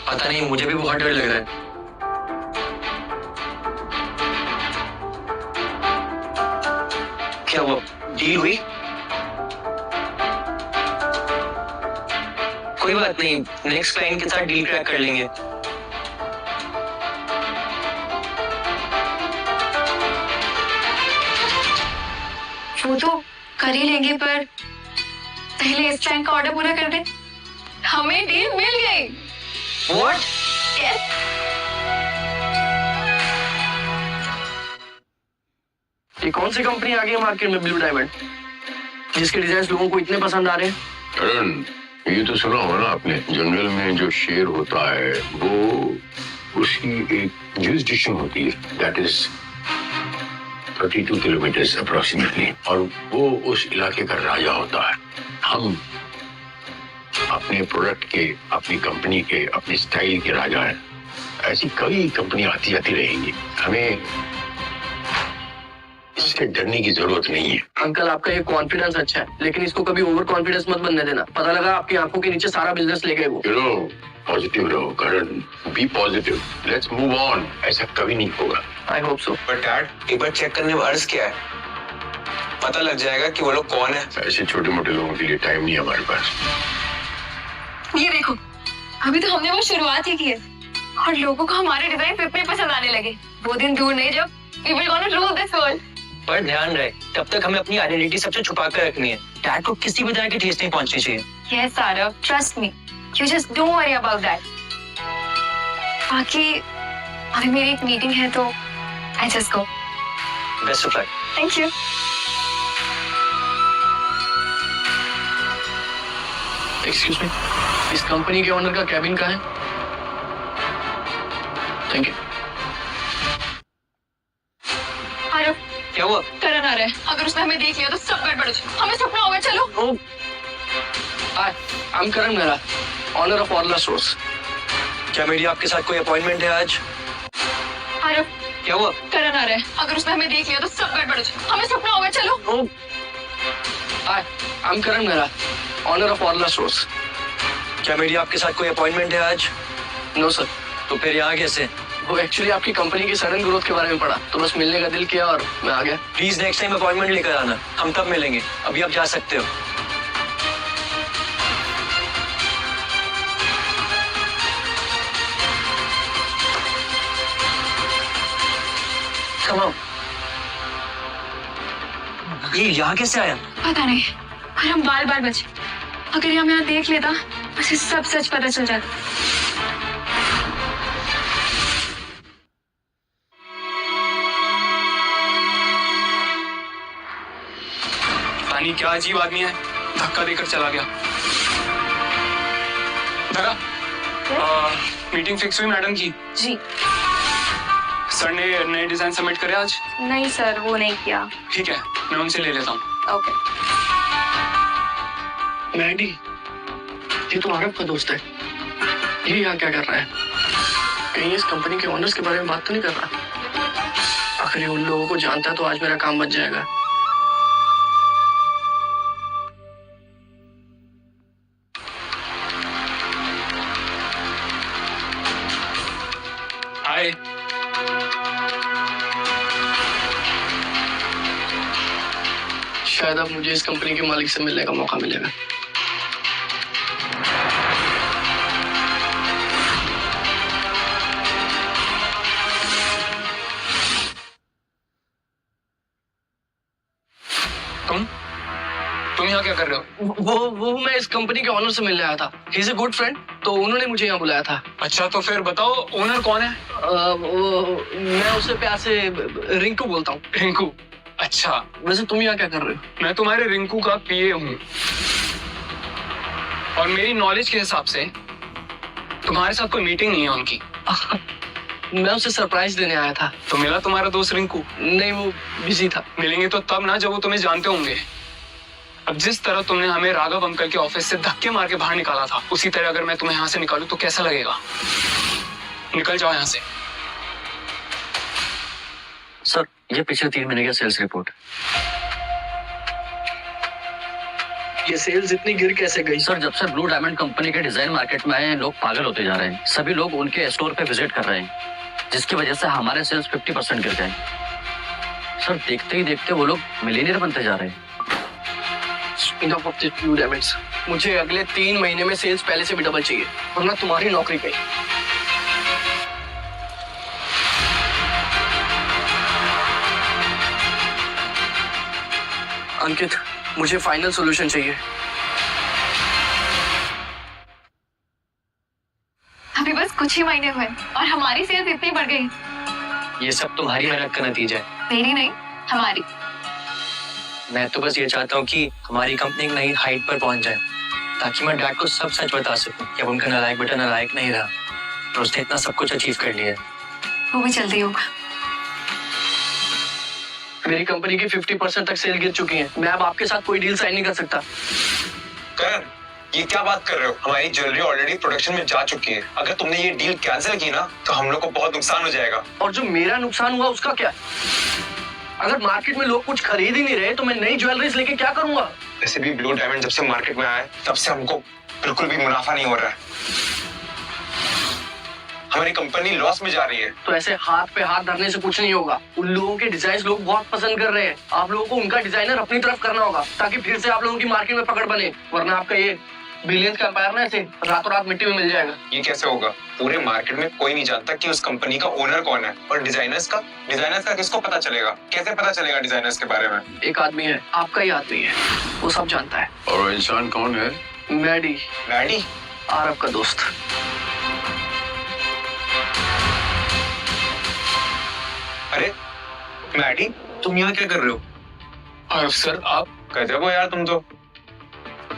पता नहीं, मुझे भी बहुत डर लग रहा है। क्या वो डील हुई? कोई बात नहीं, नेक्स्ट क्लाइंट के साथ डील क्रैक कर लेंगे। वो तो कर ही लेंगे, पर पहले इस क्लाइंट का ऑर्डर पूरा कर दे। हमें डील मिल गई। What? Yes. ये कौन सी कंपनी आ गई है मार्केट में, ब्लू डायमंड, जिसके डिजाइन लोगों को इतने पसंद आ रहे हैं? करण, ये तो सुना होगा ना आपने, जंगल में जो शेर होता है वो उसकी एक जुरिसडिक्शन होती है, दैट इज 32 किलोमीटर अप्रोक्सीमेटली, और वो उस इलाके का राजा होता है। हम अपने प्रोडक्ट के, अपनी कंपनी के, अपनी स्टाइल के राजा हैं। ऐसी कई कंपनी आती जाती रहेंगी, हमें इससे डरने की जरूरत नहीं है। अंकल, आपका ये कॉन्फिडेंस अच्छा है, लेकिन इसको कभी ओवर कॉन्फिडेंस मत बनने देना। पता लगा आपकी आंखों के नीचे सारा बिजनेस ले गए वो। पॉजिटिव रहो Karan, be positive, let's move on. ऐसा कभी नहीं होगा। I hope so. पर डैड, एक बार चेक करने में अर्ज क्या है, पता लग जाएगा कि वो लोग कौन है। ऐसे छोटे मोटे लोगों के लिए टाइम नहीं है हमारे पास। ये देखो, अभी तो हमने वो शुरुआत ही की है और लोगों को हमारे डिजाइन इतने पसंद आने लगे। वो दिन दूर नहीं जब we will gonna rule this world। पर ध्यान रहे, तब तक हमें अपनी आइडेंटिटी सबसे छुपा कर रखनी है। डैड को किसी भी तरह की ठेस नहीं पहुंचनी चाहिए। Yes, Arav, trust me. You just don't worry about that. बाकी अभी मेरी एक मीटिंग है तो I just go. Best of luck. Thank you. Excuse me, इस कंपनी के ओनर का कैबिन कहाँ है? Thank you. आरव, क्या हुआ? करण आ रहा है। अगर उसने हमें देख लिया तो सब गड़बड़ हो जाए। हमें सपना होगा। चलो। Hi, I am Karan Mehra, owner of Orla stores. क्या मेरी आपके साथ कोई अपॉइंटमेंट है आज? आरव, क्या हुआ? करण आ रहा है। अगर उसने हमें देख लिया तो सब गड़बड़ हो जाए। हमें सपना होगा। चलो। Hi, I am Karan Mehra, owner of Orla stores. क्या मेरी आपके साथ कोई अपॉइंटमेंट है आज? No sir. तो फिर यहाँ कैसे? वो एक्चुअली आपकी कंपनी की सडन ग्रोथ के बारे में पढ़ा, तो बस मिलने का दिल किया और मैं आ गया। प्लीज नेक्स्ट टाइम अपॉइंटमेंट लेकर आना, हम तब मिलेंगे। अभी आप जा सकते हो। Come on. ये यहाँ कैसे आया? पता नहीं, पर हम बार बार बचे। अगर ये हमें यहाँ देख लेता, उसे सब सच पता चल जाता। पानी क्या अजीब आदमी है, धक्का देकर चला गया। धरा, मीटिंग फिक्स हुई मैडम की? जी सर ने नए डिजाइन सबमिट करे आज? नहीं सर, वो नहीं किया। ठीक है, मैं उनसे ले लेता हूँ। ओके। मैडी, ये तो आरव का दोस्त है। ये यहाँ क्या कर रहा है? कहीं इस कंपनी के ओनर्स के बारे में बात तो नहीं कर रहा? अगर ये उन लोगों को जानता है तो आज मेरा काम बच जाएगा। हाय। शायद अब मुझे इस कंपनी के मालिक से मिलने का मौका मिलेगा। तुम यहाँ क्या कर रहे हो? वो मैं इस कंपनी के ओनर से मिलने आया था। He is a good friend, तो उन्होंने मुझे यहाँ बुलाया था। अच्छा, तो फिर बताओ ओनर कौन है? मैं उसे प्यार से रिंकू बोलता हूँ। रिंकू? अच्छा। वैसे तुम यहाँ क्या कर रहे हो? मैं तुम्हारे रिंकू का पीए हूँ और मेरी नॉलेज के हिसाब से तुम्हारे साथ कोई मीटिंग नहीं है उनकी। मैं उसे सरप्राइज देने आया था। तो मिला तुम्हारा दोस्त रिंकू? नहीं, वो बिजी था। मिलेंगे तो तब ना जब वो तुम्हें जानते होंगे। अब जिस तरह तुमने हमें राघव अंकल के ऑफिस से धक्के मार के बाहर निकाला था, उसी तरह अगर मैं तुम्हें यहाँ से निकालूं तो कैसा लगेगा? निकल जाओ यहाँ से। सर, ये पिछले 3 महीने का सेल्स रिपोर्ट। ये सेल्स इतनी गिर कैसे गई? सर जब से ब्लू डायमंड कंपनी के डिजाइन मार्केट में आए हैं, लोग पागल होते जा रहे हैं। सभी लोग उनके स्टोर पे विजिट कर रहे हैं, जिसकी वजह से हमारे सेल्स 50% गिर गए। सर देखते ही देखते वो लोग मिलियनियर बनते जा रहे हैं। Enough of this blue diamonds. मुझे अगले 3 महीने में सेल्स पहले से भी डबल चाहिए, वरना तुम्हारी नौकरी गई। अंकित, मुझे फाइनल सॉल्यूशन चाहिए। अभी बस कुछ ही महीने हुए और हमारी सेल्स इतनी बढ़ गई। ये सब तुम्हारी मेहनत का नतीजा है। मेरी नहीं, हमारी। मैं तो बस ये चाहता हूँ कि हमारी कंपनी एक नई हाइट पर पहुंच जाए, ताकि मैं डैड को सब सच बता सकूं कि अब उनका नालायक बेटा नालायक नहीं रहा और उसने इतना सब कुछ अचीव कर लिया है। वो भी जल्दी होगा। मेरी कंपनी की 50% तक सेल गिर चुकी है। मैं अब आपके साथ कोई डील साइन नहीं कर सकता। करण, ये क्या बात कर रहे हो? हमारी ज्वेलरी ऑलरेडी प्रोडक्शन में जा चुकी है। अगर तुमने ये डील कैंसिल की ना तो हम लोग को बहुत नुकसान हो जाएगा। और जो मेरा नुकसान हुआ उसका क्या? अगर मार्केट में लोग कुछ खरीद ही नहीं रहे तो मैं नई ज्वेलरीज लेके क्या करूंगा? वैसे भी ब्लू डायमंड जब से मार्केट में आया है तब से हमको बिल्कुल भी मुनाफा नहीं हो रहा है। हमारी कंपनी लॉस में जा रही है। तो ऐसे हाथ पे हाथ धरने से कुछ नहीं होगा। उन लोगों के डिजाइन लोग बहुत पसंद कर रहे हैं। आप लोगों को उनका डिजाइनर अपनी तरफ करना होगा, ताकि फिर से आप लोगों की मार्केट में पकड़ बने, वरना आपका ये बिलियंस का एम्पायर ना ऐसे रातों रात मिट्टी में मिल जाएगा। ये कैसे होगा? पूरे मार्केट में कोई नहीं जानता कि उस कंपनी का ओनर कौन है। और डिजाइनर्स का किसको पता चलेगा? कैसे पता चलेगा डिजाइनर्स के बारे में? एक आदमी है, आपका ही आदमी है, वो सब जानता है। और वो इंसान कौन है? Maddie, Maddie? आरब का दोस्त। अरे मैडी, तुम यहाँ क्या कर रहे हो? और सर आप गजब हो यार तुम तो।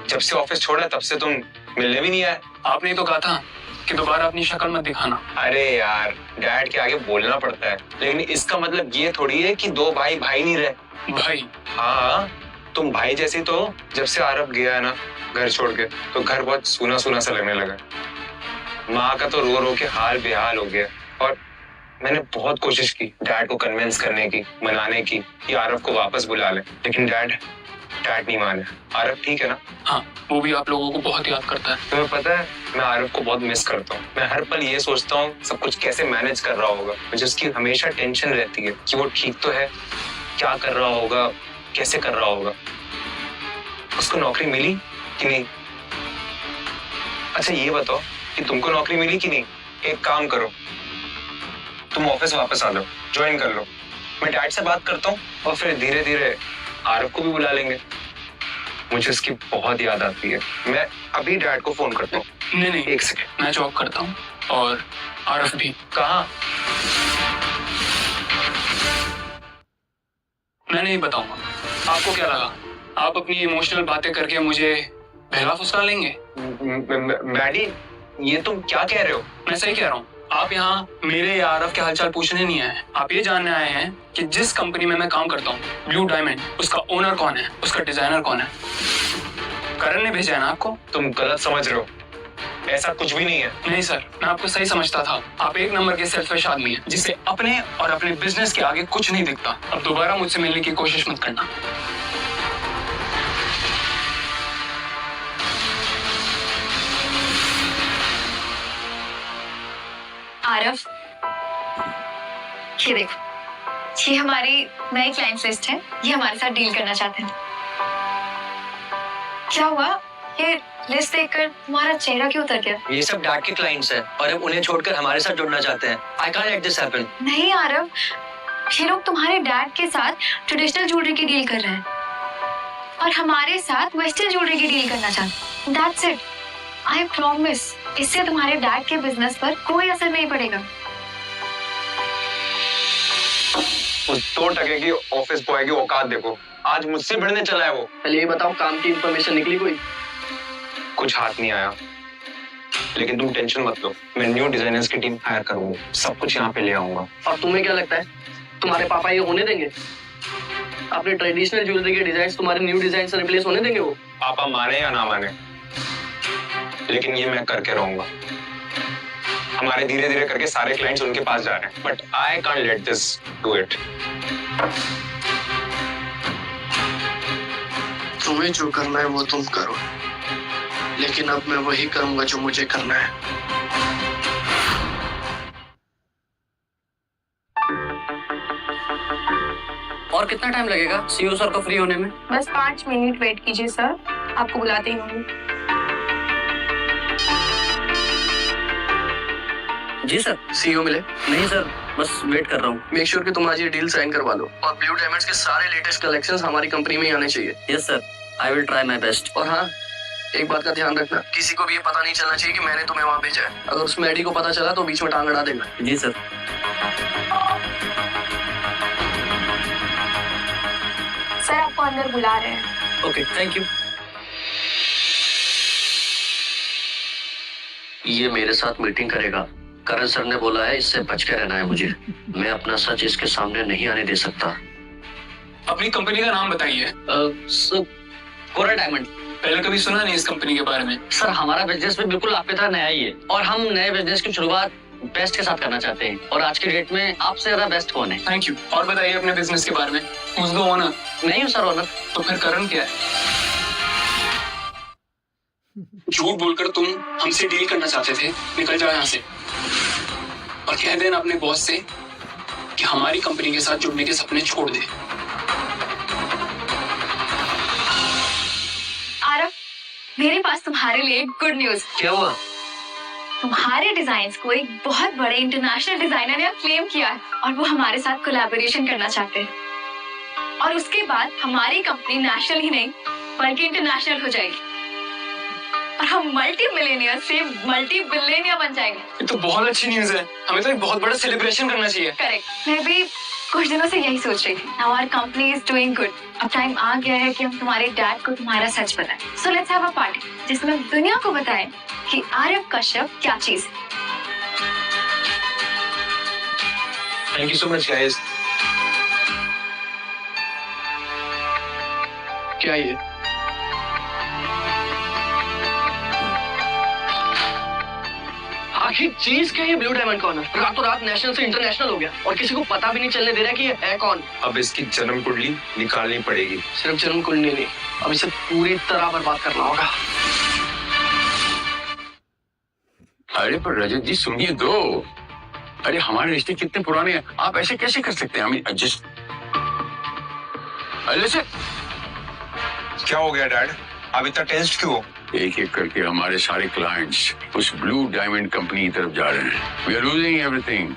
जब से ऑफिस छोड़ा तब से तुम मिलने भी नहीं आए। आपने तो कहा था कि दोबारा अपनी शक्ल मत दिखाना। अरे यार, डैड के आगे बोलना पड़ता है, लेकिन इसका मतलब ये थोड़ी है कि दो भाई भाई नहीं रहे। भाई? हाँ, तुम भाई जैसी तो जब से आरब गया है ना घर छोड़ के, तो घर बहुत सूना सूना सा लगने लगा। माँ का तो रो रो के हाल बेहाल हो गया। और मैंने बहुत कोशिश की डैड को कन्विंस करने की, मनाने की कि आरब को वापस बुला ले, लेकिन डैड नहीं माने। आरब ठीक है ना? हाँ, वो भी आप लोगों को बहुत याद करता है। तुम्हें पता है, मैं आरब को बहुत मिस करता हूँ। मैं हर पल ये सोचता हूँ सब कुछ कैसे मैनेज कर रहा होगा। मुझे उसकी हमेशा टेंशन रहती है कि वो ठीक तो है, क्या कर रहा होगा, कैसे कर रहा होगा। उसको नौकरी मिली कि नहीं? अच्छा ये बताओ कि तुमको नौकरी मिली कि नहीं? एक काम करो, तुम ऑफिस वापस आ जाओ, ज्वाइन कर लो। मैं डैड से बात करता हूँ और फिर धीरे धीरे आरब को भी बुला लेंगे। मुझे उसकी बहुत याद आती है। मैं अभी डैड को फोन करता हूँ। नहीं, एक सेकंड। मैं जॉब करता हूँ और आरफ भी। कहाँ? मैं नहीं बताऊंगा। आपको क्या लगा, आप अपनी इमोशनल बातें करके मुझे बहला फुसला लेंगे? मैडी, ये तुम क्या कह रहे हो? मैं सही कह रहा हूँ। आप यहाँ मेरे या आरफ के हालचाल पूछने नहीं आए हैं। आप ये जानने आए हैं कि जिस कंपनी में मैं काम करता हूँ, ब्लू डायमंड, उसका ओनर कौन है, उसका डिजाइनर कौन है। करण ने भेजा है ना आपको? तुम गलत समझ रहे हो, ऐसा कुछ भी नहीं है। नहीं सर, मैं आपको सही समझता था। आप एक नंबर के सेल्फिश आदमी हैं, जिसे अपने और अपने बिजनेस के आगे कुछ नहीं दिखता। अब दोबारा मुझसे मिलने की कोशिश मत करना। आरफ, ये देखो, ये हमारी नई क्लाइंट लिस्ट है। ये हमारे साथ डील करना चाहते हैं। क्या हुआ? ये लिस्ट देखकर तुम्हारा चेहरा क्यों उतर गया? ये सब डैड के क्लाइंट्स हैं और अब उन्हें छोड़कर हमारे साथ जुड़ना चाहते हैं। I can't let this happen. नहीं आरव, ये लोग तुम्हारे डैड के साथ ट्रेडिशनल ज्वेलरी की डील कर रहे हैं और हमारे साथ वेस्टर्न ज्वेलरी की डील करना चाहते हैं। That's it. आई प्रॉमिस, इससे तुम्हारे डैड के बिजनेस पर कोई असर नहीं पड़ेगा। उस 2 टके की ऑफिस बॉय की औकात देखो, आज मुझसे भिड़ने चला है वो। पहले ये बताओ, काम की इंफॉर्मेशन निकली कोई? कुछ हाथ नहीं आया, लेकिन तुम टेंशन मत लो, मैं न्यू डिजाइनर्स की टीम हायर करूंगा, सब कुछ यहाँ पे ले आऊंगा। और तुम्हें क्या लगता है, तुम्हारे पापा ये होने देंगे? अपने ट्रेडिशनल ज्वेलरी के डिजाइन तुम्हारे न्यू डिजाइन से रिप्लेस होने देंगे वो? पापा माने या ना माने, लेकिन ये मैं करके रहूंगा। हमारे धीरे धीरे करके सारे क्लाइंट्स उनके पास जा रहे हैं, but I can't let this do it. तुम तुम्हें जो करना है वो तुम करो, लेकिन अब मैं वही करूंगा जो मुझे करना है। और कितना टाइम लगेगा सीईओ सर को फ्री होने में? बस 5 मिनट वेट कीजिए सर, आपको बुलाते ही होंगे। जी सर। सीईओ मिले? नहीं सर, बस वेट कर रहा हूँ। मेक श्योर कि तुम आज ये डील साइन करवा लो, और ब्लू डायमंड्स के सारे लेटेस्ट कलेक्शंस हमारी कंपनी में ही आने चाहिए। Yes sir, I will try my best. और हाँ, एक बात का ध्यान रखना, किसी को भी ये पता नहीं चलना चाहिए कि मैंने तुम्हें वहां भेजा है। अगर उस मैडी को पता चला तो बीच में टांग अड़ा देना। जी सर। सर आपको अंदर बुला रहे हैं। Okay, thank you. ये मेरे साथ मीटिंग करेगा। करण सर ने बोला है इससे बच के रहना है मुझे। मैं अपना सच इसके सामने नहीं आने दे सकता। अपनी कंपनी का नाम बताइए। Coral diamond. पहले कभी सुना नहीं इस कंपनी के बारे में। सर हमारा बिजनेस में बिल्कुल आप पे था नया ही है, और हम नए बिजनेस की शुरुआत बेस्ट के साथ करना चाहते हैं, और आज की डेट में आपसे ज्यादा बेस्ट कौन है? Thank you. और बताइए अपने बिजनेस के बारे में। Who's the owner? नहीं हूँ सर ओनर। तो फिर करण क्या है? झूठ बोलकर तुम हमसे डील करना चाहते थे, निकल जाओ यहाँ से और कह देना अपने बॉस से कि हमारी कंपनी के साथ जुड़ने के सपने छोड़ दे। आरव, मेरे पास तुम्हारे लिए गुड न्यूज। क्या हुआ? तुम्हारे डिजाइन्स को एक बहुत बड़े इंटरनेशनल डिजाइनर ने क्लेम किया है, और वो हमारे साथ कोलैबोरेशन करना चाहते हैं, और उसके बाद हमारी कंपनी नेशनल ही नहीं बल्कि इंटरनेशनल हो जाएगी, और हम मल्टी मिलियनियर से मल्टी बिलियनियर बन जाएंगे। ये तो बहुत अच्छी न्यूज है, हमें तो एक बहुत बड़ा सेलिब्रेशन करना चाहिए। करेक्ट, मैं भी कुछ दिनों से यही सोच रही थी। Now our company is doing good. अब टाइम आ गया है कि हम तुम्हारे डैड को तुम्हारा सच बताएं। So let's have a party जिसमें हम दुनिया को बताएं कि आरव कश्यप क्या चीज है। Thank you so much guys. क्या ये? आखिर चीज क्या है ब्लू डायमंड कौन है? रातों रात नेशनल से इंटरनेशनल हो गया, और किसी को पता भी नहीं चलने दे रहा कि ये है कौन। अब इसकी जन्म कुंडली निकालनी पड़ेगी। सिर्फ जन्म कुंडली नहीं, अब इसे पूरी तरह बर्बाद करना होगा। अरे पर रजत जी सुनिए दो। अरे हमारे रिश्ते कितने पुराने हैं, आप ऐसे कैसे कर सकते हैं? हमें एडजस्ट। अरे से क्या हो गया डैड? आप इतना टेंस्ड क्यों हो? एक एक करके हमारे सारे क्लाइंट्स उस ब्लू डायमंड कंपनी की तरफ जा रहे हैं। We are losing everything.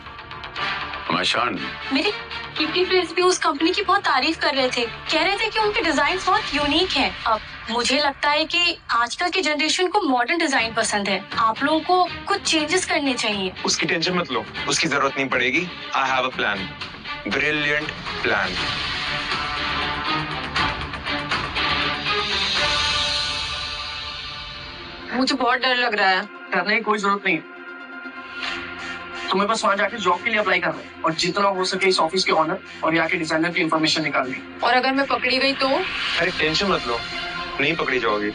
माशान, मेरे किटी फ्रेंड्स भी उस कंपनी की बहुत तारीफ कर रहे थे, कह रहे थे कि उनके डिजाइन बहुत यूनिक हैं। अब मुझे लगता है कि आजकल की जनरेशन को मॉडर्न डिजाइन पसंद है। आप लोगों को कुछ चेंजेस करने चाहिए। उसकी टेंशन मत लो, उसकी जरूरत नहीं पड़ेगी। I have a plan, brilliant plan. मुझे बहुत डर लग रहा है। डरने की कोई जरूरत नहीं। तुम्हें बस वहां जाके जॉब के लिए अप्लाई करना है, और जितना हो सके इस ऑफिस के ऑनर और यहाँ के डिजाइनर की इंफॉर्मेशन निकालनी। और अगर मैं पकड़ी गई तो? अरे टेंशन मत लो, नहीं पकड़ी जाओगी।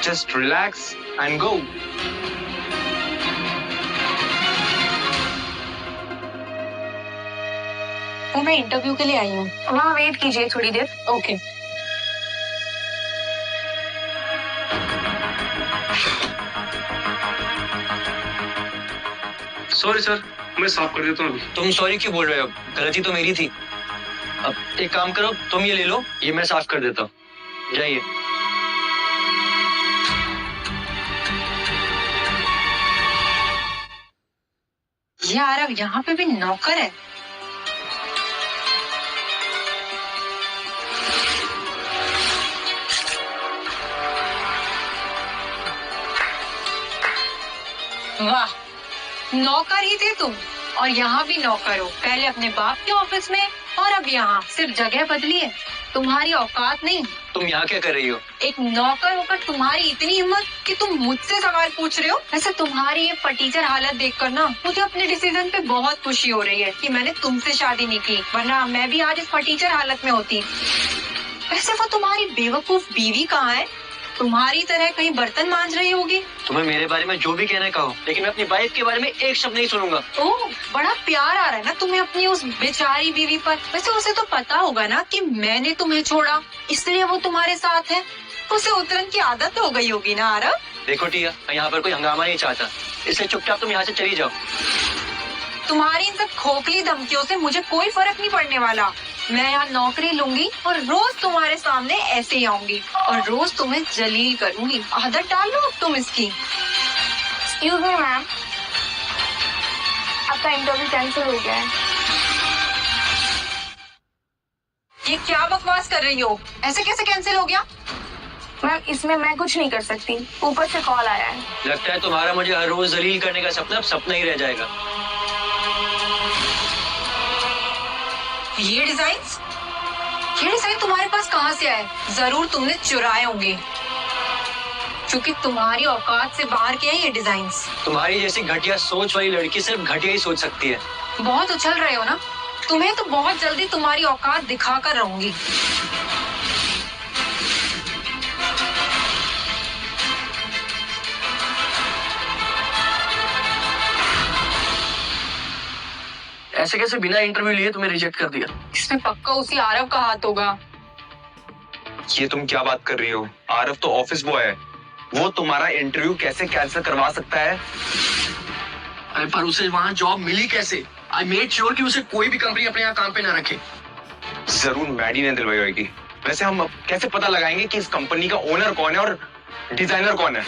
Just relax and go. वो मैं इंटरव्यू के लिए आई हूँ। वहाँ वेट कीजिए थोड़ी देर। ओके। सॉरी सर, मैं साफ कर देता हूँ अभी। तुम सॉरी क्यों बोल रहे हो? गलती तो मेरी थी। अब एक काम करो, तुम ये ले लो, ये मैं साफ कर देता हूँ। जाइए। यार अब यहाँ पे भी नौकर है। वाह, नौकर ही थे तुम, और यहाँ भी नौकर हो। पहले अपने बाप के ऑफिस में और अब यहाँ। सिर्फ जगह बदली है, तुम्हारी औकात नहीं। तुम यहाँ क्या कर रही हो? एक नौकर होकर तुम्हारी इतनी हिम्मत कि तुम मुझसे सवाल पूछ रहे हो। वैसे तुम्हारी ये फटीचर हालत देखकर ना मुझे अपने डिसीजन पे बहुत खुशी हो रही है कि मैंने तुमसे शादी नहीं की, वरना मैं भी आज इस फटीचर हालत में होती। वैसे वो तुम्हारी बेवकूफ बीवी कहाँ है? तुम्हारी तरह कहीं बर्तन मांज रही होगी। तुम्हें मेरे बारे में जो भी कहना है कहो, लेकिन मैं अपनी वाइफ के बारे में एक शब्द नहीं सुनूंगा। ओह, बड़ा प्यार आ रहा है ना तुम्हें अपनी उस बेचारी बीवी पर। वैसे उसे तो पता होगा ना कि मैंने तुम्हें छोड़ा, इसलिए वो तुम्हारे साथ है। उसे उतरन की आदत हो गई होगी ना आरव। देखो टिया, मैं यहाँ पर कोई हंगामा नहीं चाहता, इसलिए चुपचाप तुम यहाँ से चली जाओ। तुम्हारी इन सब खोखली धमकियों से मुझे कोई फर्क नहीं पड़ने वाला। मैं यहाँ नौकरी लूंगी और रोज तुम्हारे सामने ऐसे ही आऊंगी और रोज तुम्हें जलील करूंगी। आदत डाल लो अब तुम इसकी। एक्सक्यूज मी मैम, आपका इंटरव्यू कैंसिल हो गया है। ये क्या बकवास कर रही हो? ऐसे कैसे कैंसिल हो गया? मैम इसमें मैं कुछ नहीं कर सकती, ऊपर से कॉल आया है। लगता है तुम्हारा मुझे हर रोज जलील करने का सपना अब सपना ही रह जाएगा। ये डिजाइन तुम्हारे पास कहाँ से आए? जरूर तुमने चुराए होंगे, क्योंकि तुम्हारी औकात से बाहर के हैं ये डिजाइन्स। तुम्हारी जैसी घटिया सोच वाली लड़की सिर्फ घटिया ही सोच सकती है। बहुत उछल रहे हो ना, तुम्हें तो बहुत जल्दी तुम्हारी औकात दिखाकर रहूंगी। ऐसे कैसे बिना इंटरव्यू लिए तुम्हें रिजेक्ट कर दिया? इसमें पक्का उसी आरव का हाथ होगा। ये तुम क्या बात कर रही हो? आरव तो ऑफिस बॉय है, वो तुम्हारा इंटरव्यू कैसे कैंसिल करवा सकता है? अरे पर उसे वहाँ जॉब मिली कैसे? आई मेड श्योर कि उसे कोई भी कंपनी अपने यहाँ काम पे ना रखे। जरूर मैडी ने दिलवाई होगी। वैसे हम अब कैसे पता लगाएंगे कि इस कंपनी का ओनर कौन है और डिजाइनर कौन है?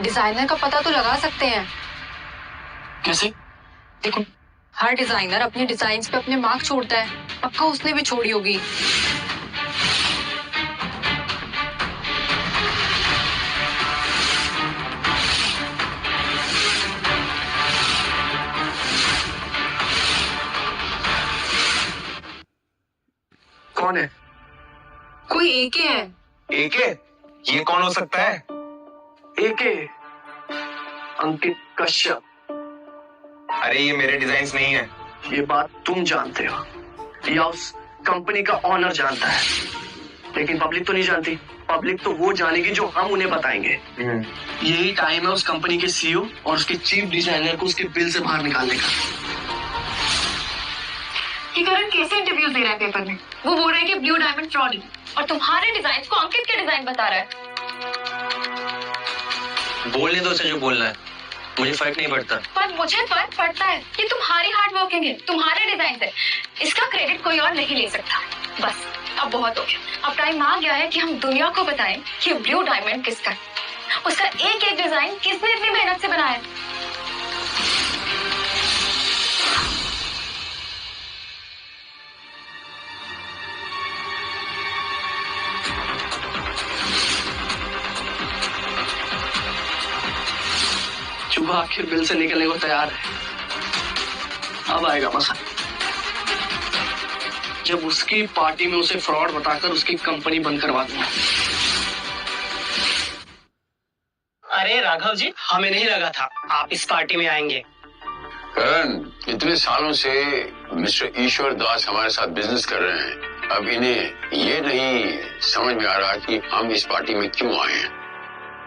डिजाइनर का पता तो लगा सकते हैं। कैसे? देखो, हर डिजाइनर अपने डिजाइन्स पे अपने मार्क छोड़ता है, पक्का उसने भी छोड़ी होगी। कौन है? कोई एके है। एके? ये कौन हो सकता है? एके अंकित कश्यप। अरे ये मेरे डिजाइन्स नहीं है। ये बात तुम जानते हो या उस कंपनी का ऑनर जानता है, लेकिन पब्लिक तो नहीं जानती। पब्लिक तो वो जानेगी जो हम उन्हें बताएंगे। यही टाइम है उस कंपनी के सीईओ और उसके चीफ डिजाइनर को उसके बिल से बाहर निकालने का। ये करण कैसे इंटरव्यूज दे रहा है पेपर में? वो बोल रहा है कि ब्लू डायमंड फ्रॉड है और तुम्हारे डिजाइन को अंकित के डिजाइन बता रहा है। बोलने दो उसे जो बोलना है, मुझे फर्क नहीं पड़ता। पर मुझे फर्क पड़ता है। ये तुम्हारी हार्ड वर्किंग है, तुम्हारे डिजाइन है, इसका क्रेडिट कोई और नहीं ले सकता। बस अब बहुत हो गया। अब टाइम आ गया है कि हम दुनिया को बताएं कि ब्लू डायमंड किसका है, उसका एक एक डिजाइन किसने इतनी मेहनत से बनाया है। चूहा आखिर बिल से निकलने को तैयार है। अब आएगा मजा, जब उसकी पार्टी में उसे फ्रॉड बताकर उसकी कंपनी बंद करवा दूंगा। अरे राघव जी, हमें नहीं लगा था आप इस पार्टी में आएंगे। करण, इतने सालों से मिस्टर ईश्वर दास हमारे साथ बिजनेस कर रहे हैं, अब इन्हें ये नहीं समझ में आ रहा कि हम इस पार्टी में क्यों आए हैं।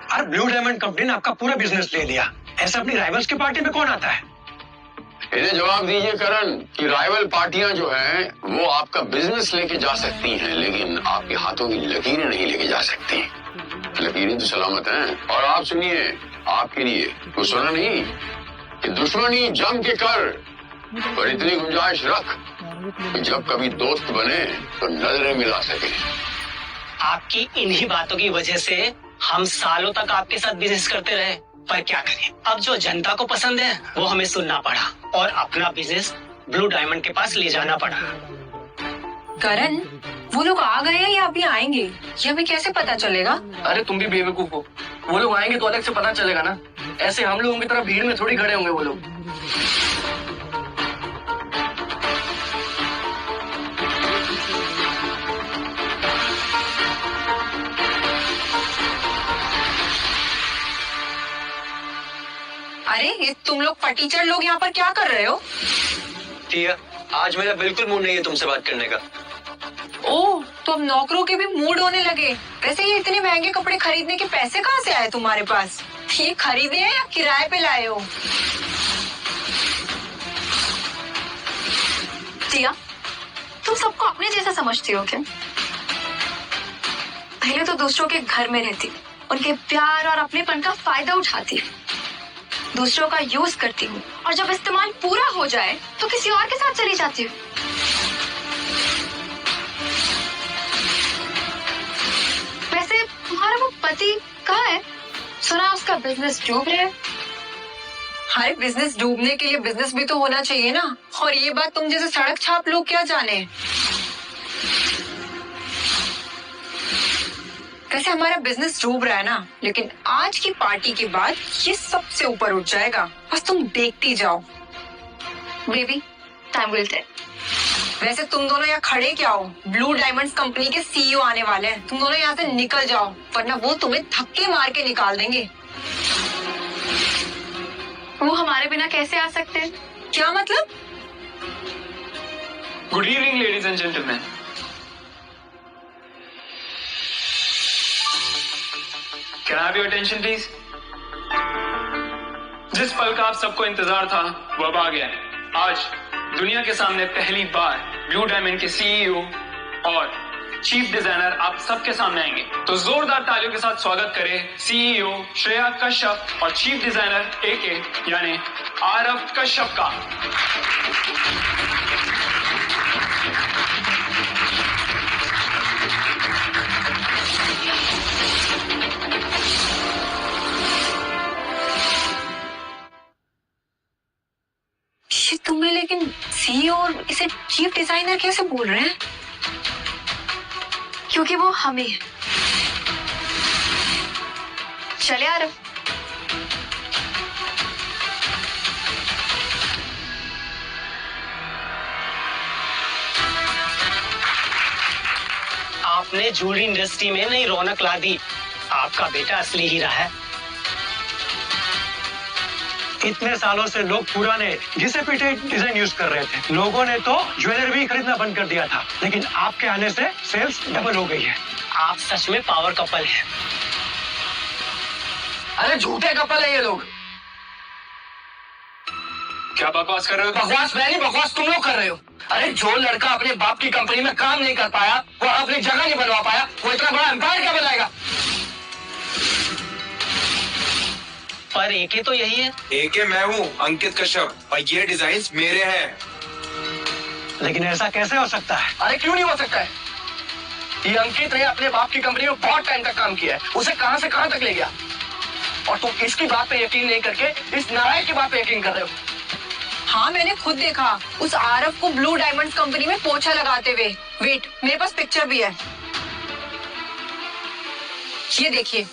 अरे ब्लू डायमंड कंपनी ने आपका पूरा बिजनेस ले लिया, ऐसा अपनी राइवल्स की पार्टी में कौन आता है? इन्हें जवाब दीजिए करण कि राइवल पार्टियां जो हैं वो आपका बिजनेस लेके जा सकती हैं, लेकिन आपके हाथों की लकीरें नहीं लेके जा सकती। लकीरें तो सलामत हैं। और आप सुनिए, आपके लिए तो सुना नहीं कि दुश्मनी जम के कर, पर इतनी गुंजाइश रख कि जब कभी दोस्त बने तो नजरें मिला सके। आपकी इन्हीं बातों की वजह से हम सालों तक आपके साथ बिजनेस करते रहे, पर क्या करें, अब जो जनता को पसंद है वो हमें सुनना पड़ा और अपना बिजनेस ब्लू डायमंड के पास ले जाना पड़ा। करण, वो लोग आ गए हैं या अभी आएंगे, ये हमें कैसे पता चलेगा? अरे तुम भी बेवकूफ हो, वो लोग आएंगे तो अलग से पता चलेगा ना। ऐसे हम लोगों की तरह भीड़ में थोड़ी खड़े होंगे वो लोग। अरे ये तुम लोग फटीचर लोग यहाँ पर क्या कर रहे हो? टिया, आज मेरा बिल्कुल मूड नहीं है तुमसे बात करने का। ओह, तो अब नौकरों के भी मूड होने लगे। वैसे ये इतने महंगे कपड़े खरीदने के पैसे कहाँ से आए तुम्हारे पास? ये खरीदे हैं या किराए पे लाए हो? टिया, तुम सबको अपने जैसा समझती हो क्या? पहले तो दूसरों के घर में रहती, उनके प्यार और अपनेपन का फायदा उठाती, दूसरों का यूज करती हूँ, और जब इस्तेमाल पूरा हो जाए तो किसी और के साथ चली जाती हूँ। वैसे तुम्हारा वो पति कहाँ है? सुना उसका बिजनेस डूब रहा है। अरे बिजनेस डूबने के लिए बिजनेस भी तो होना चाहिए ना। और ये बात तुम जैसे सड़क छाप लोग क्या जाने। वैसे हमारा बिजनेस डूब रहा है ना, लेकिन आज की पार्टी के बाद ये सबसे ऊपर उठ जाएगा। बस तुम देखती जाओ। Baby, time will tell. वैसे तुम दोनों यहाँ खड़े क्या हो? ब्लू डायमंड्स कंपनी के सीईओ आने वाले हैं। तुम दोनों यहाँ से निकल जाओ, वरना वो तुम्हें धक्के मार के निकाल देंगे। वो हमारे बिना कैसे आ सकते हैं? क्या मतलब? Good evening ladies and gentleman. Can I have your attention please? जिस पल का आप सबको इंतजार था वो अब आ गया है। आज दुनिया के सामने पहली बार ब्लू डायमंड के सीईओ और चीफ डिजाइनर आप सबके सामने आएंगे। तो जोरदार तालियों के साथ स्वागत करें सीईओ श्रेया कश्यप और चीफ डिजाइनर AK यानी आरव कश्यप का। ये तुम्हें लेकिन सीईओ और इसे चीफ डिजाइनर कैसे बोल रहे हैं? क्योंकि वो हमें है। चले आरव। आपने ज्वेलरी इंडस्ट्री में नई रौनक ला दी। आपका बेटा असली हीरा है। इतने सालों से लोग पुराने घिसे पिटे डिजाइन यूज कर रहे थे। लोगों ने तो ज्वेलरी भी खरीदना बंद कर दिया था, लेकिन आपके आने से सेल्स डबल हो गई है। आप सच में पावर कपल हैं। अरे झूठे कपल है ये लोग। क्या बकवास कर रहे हो? बकवास मैं नहीं, बकवास तुम लोग कर रहे हो। अरे जो लड़का अपने बाप की कंपनी में काम नहीं कर पाया, वो अपनी जगह नहीं बनवा पाया, वो इतना बड़ा एम्पायर क्या बनाएगा? पर AK तो यही है। AK मैं हूँ अंकित कश्यप, और ये डिजाइन्स मेरे हैं। लेकिन ऐसा कैसे हो सकता है? अरे क्यों नहीं हो सकता है? ये अंकित ने अपने बाप की कंपनी में बहुत टाइम तक काम किया है, उसे कहां से कहां तक ले गया, और तुम इसकी बात पे यकीन नहीं करके इस नारायण की बात पे यकीन कर रहे हो। हाँ, मैंने खुद देखा उस आरव को ब्लू डायमंड्स कंपनी में पोछा लगाते हुए। वेट, मेरे पास पिक्चर भी है, ये देखिए।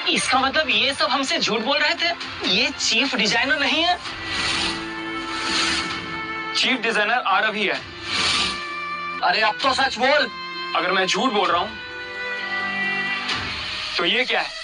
इसका मतलब ये सब हमसे झूठ बोल रहे थे। ये चीफ डिजाइनर नहीं है। चीफ डिजाइनर आरव ही है। अरे अब तो सच बोल। अगर मैं झूठ बोल रहा हूं तो ये क्या है?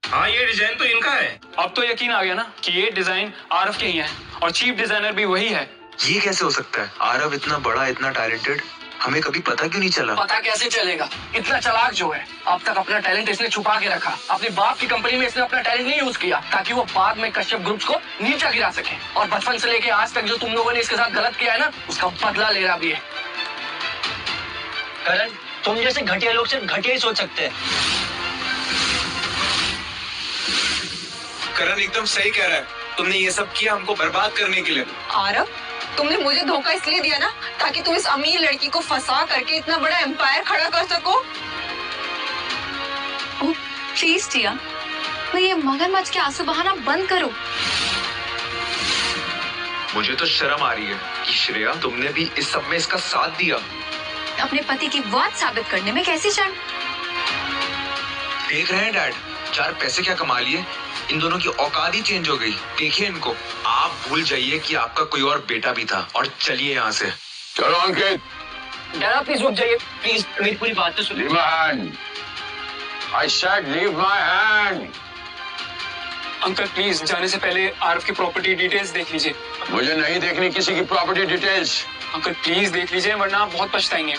हाँ, ये डिजाइन तो इनका है। अब तो यकीन आ गया ना कि ये डिजाइन आरव के ही है, और चीफ डिजाइनर भी वही है। ये कैसे हो सकता है? आरव इतना बड़ा, इतना टैलेंटेड, हमें कभी पता क्यों नहीं चला? पता कैसे चलेगा? इतना चालाक जो है, अब तक अपना टैलेंट इसने छुपा के रखा। अपने बाप की कंपनी में इसने अपना टैलेंट नहीं यूज किया, ताकि वो बाद में कश्यप ग्रुप्स को नीचा गिरा सके। और बचपन से लेके आज तक जो तुम लोगों ने इसके साथ गलत किया है ना, उसका बदला ले रहा भी है। करण, तुम जैसे घटिया लोग सिर्फ घटिया ही सोच सकते हैं। करण एकदम सही कह रहा है। तुमने ये सब किया हमको बर्बाद करने के लिए। आरव, तुमने मुझे धोखा इसलिए दिया ना, ताकि तुम इस अमीर लड़की को फंसा करके इतना बड़ा एम्पायर खड़ा कर सको। प्लीज टिया, तो ये मगरमच्छ के आंसू बहाना बंद करो। मुझे तो शर्म आ रही है कि श्रेया तुमने भी इस सब में इसका साथ दिया। अपने पति की बात साबित करने में कैसी शर्म? देख रहे हैं डैड, 4 पैसे क्या कमा लिए, इन दोनों की औकात ही चेंज हो गई। देखिए इनको। आप भूल जाइए कि आपका कोई और बेटा भी था और चलिए यहाँ से। चलो अंकित। डैडा प्लीज रुक जाइए, प्लीज मेरी पूरी बात तो सुनिए। Leave my hand. I said leave my hand. Uncle please जाने से पहले आरव की प्रॉपर्टी डिटेल्स देख लीजिए। मुझे नहीं देखनी किसी की प्रॉपर्टी डिटेल्स। अंकल प्लीज देख लीजिए वरना आप बहुत पछताएंगे।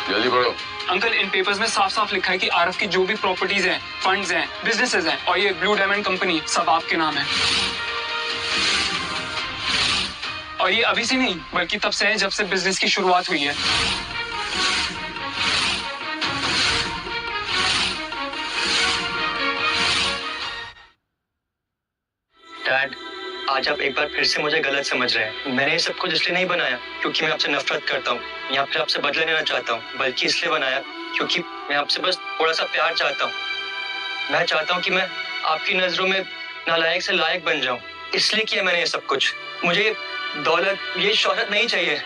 जल्दी पढ़ो। अंकल इन पेपर्स में साफ साफ लिखा है कि आरव की जो भी प्रॉपर्टीज हैं, फंड्स हैं, बिजनेसेस हैं और ये ब्लू डायमंड कंपनी सब आपके नाम है। और ये अभी से नहीं बल्कि तब से है जब से बिजनेस की शुरुआत हुई है। डैड, आज आप एक बार फिर से मुझे गलत समझ रहे हैं। मैंने ये सब कुछ इसलिए नहीं बनाया क्योंकि मैं आपसे नफरत करता हूँ या फिर आपसे बदला लेना चाहता हूँ, बल्कि इसलिए बनाया क्योंकि मैं आपसे बस थोड़ा सा प्यार चाहता हूँ। मैं चाहता हूँ कि मैं आपकी नजरों में नालायक से लायक बन जाऊँ, इसलिए किया मैंने ये सब कुछ। मुझे दौलत, ये शोहरत नहीं चाहिए।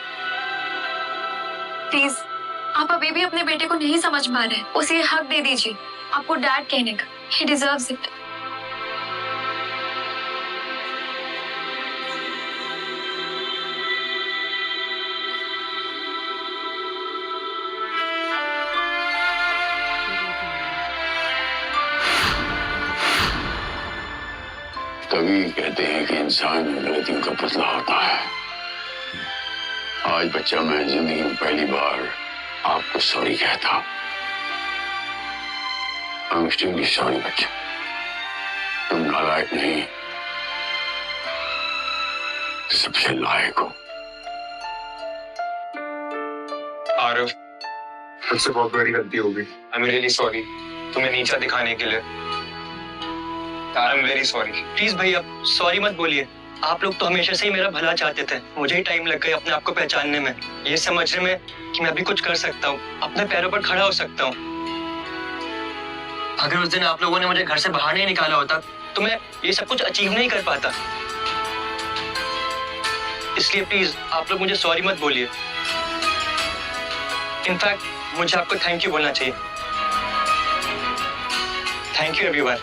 प्लीज आप अभी भी अपने बेटे को नहीं समझ पा रहे, उसे हक दे दीजिए आपको डैड कहने का। ही डिजर्व्स इट। तभी कहते हैं कि इंसान गलतियों का पुतला होता है। आज बच्चा मैं जिंदगी में पहली बार आपको सॉरी कहता। आई एम एक्सट्रीमली सॉरी बच्चा, तुम नालायक नहीं, सबसे लायक हो। आरव, मुझसे बहुत बड़ी गलती हो गई। आई एम रियली सॉरी, तुम्हें नीचा दिखाने के लिए। I am very sorry. Please भैया सॉरी मत बोलिए। आप लोग तो हमेशा से ही मेरा भला चाहते थे। मुझे ही टाइम लग गया अपने आप को पहचानने में, ये समझने में कि मैं भी कुछ कर सकता हूँ, अपने पैरों पर खड़ा हो सकता हूँ। अगर उस दिन आप लोगों ने मुझे घर से बाहर नहीं निकाला होता तो मैं ये सब कुछ अचीव नहीं कर पाता। इसलिए प्लीज आप लोग मुझे सॉरी मत बोलिए। इनफैक्ट मुझे आपको थैंक यू बोलना चाहिए। Thank you everyone.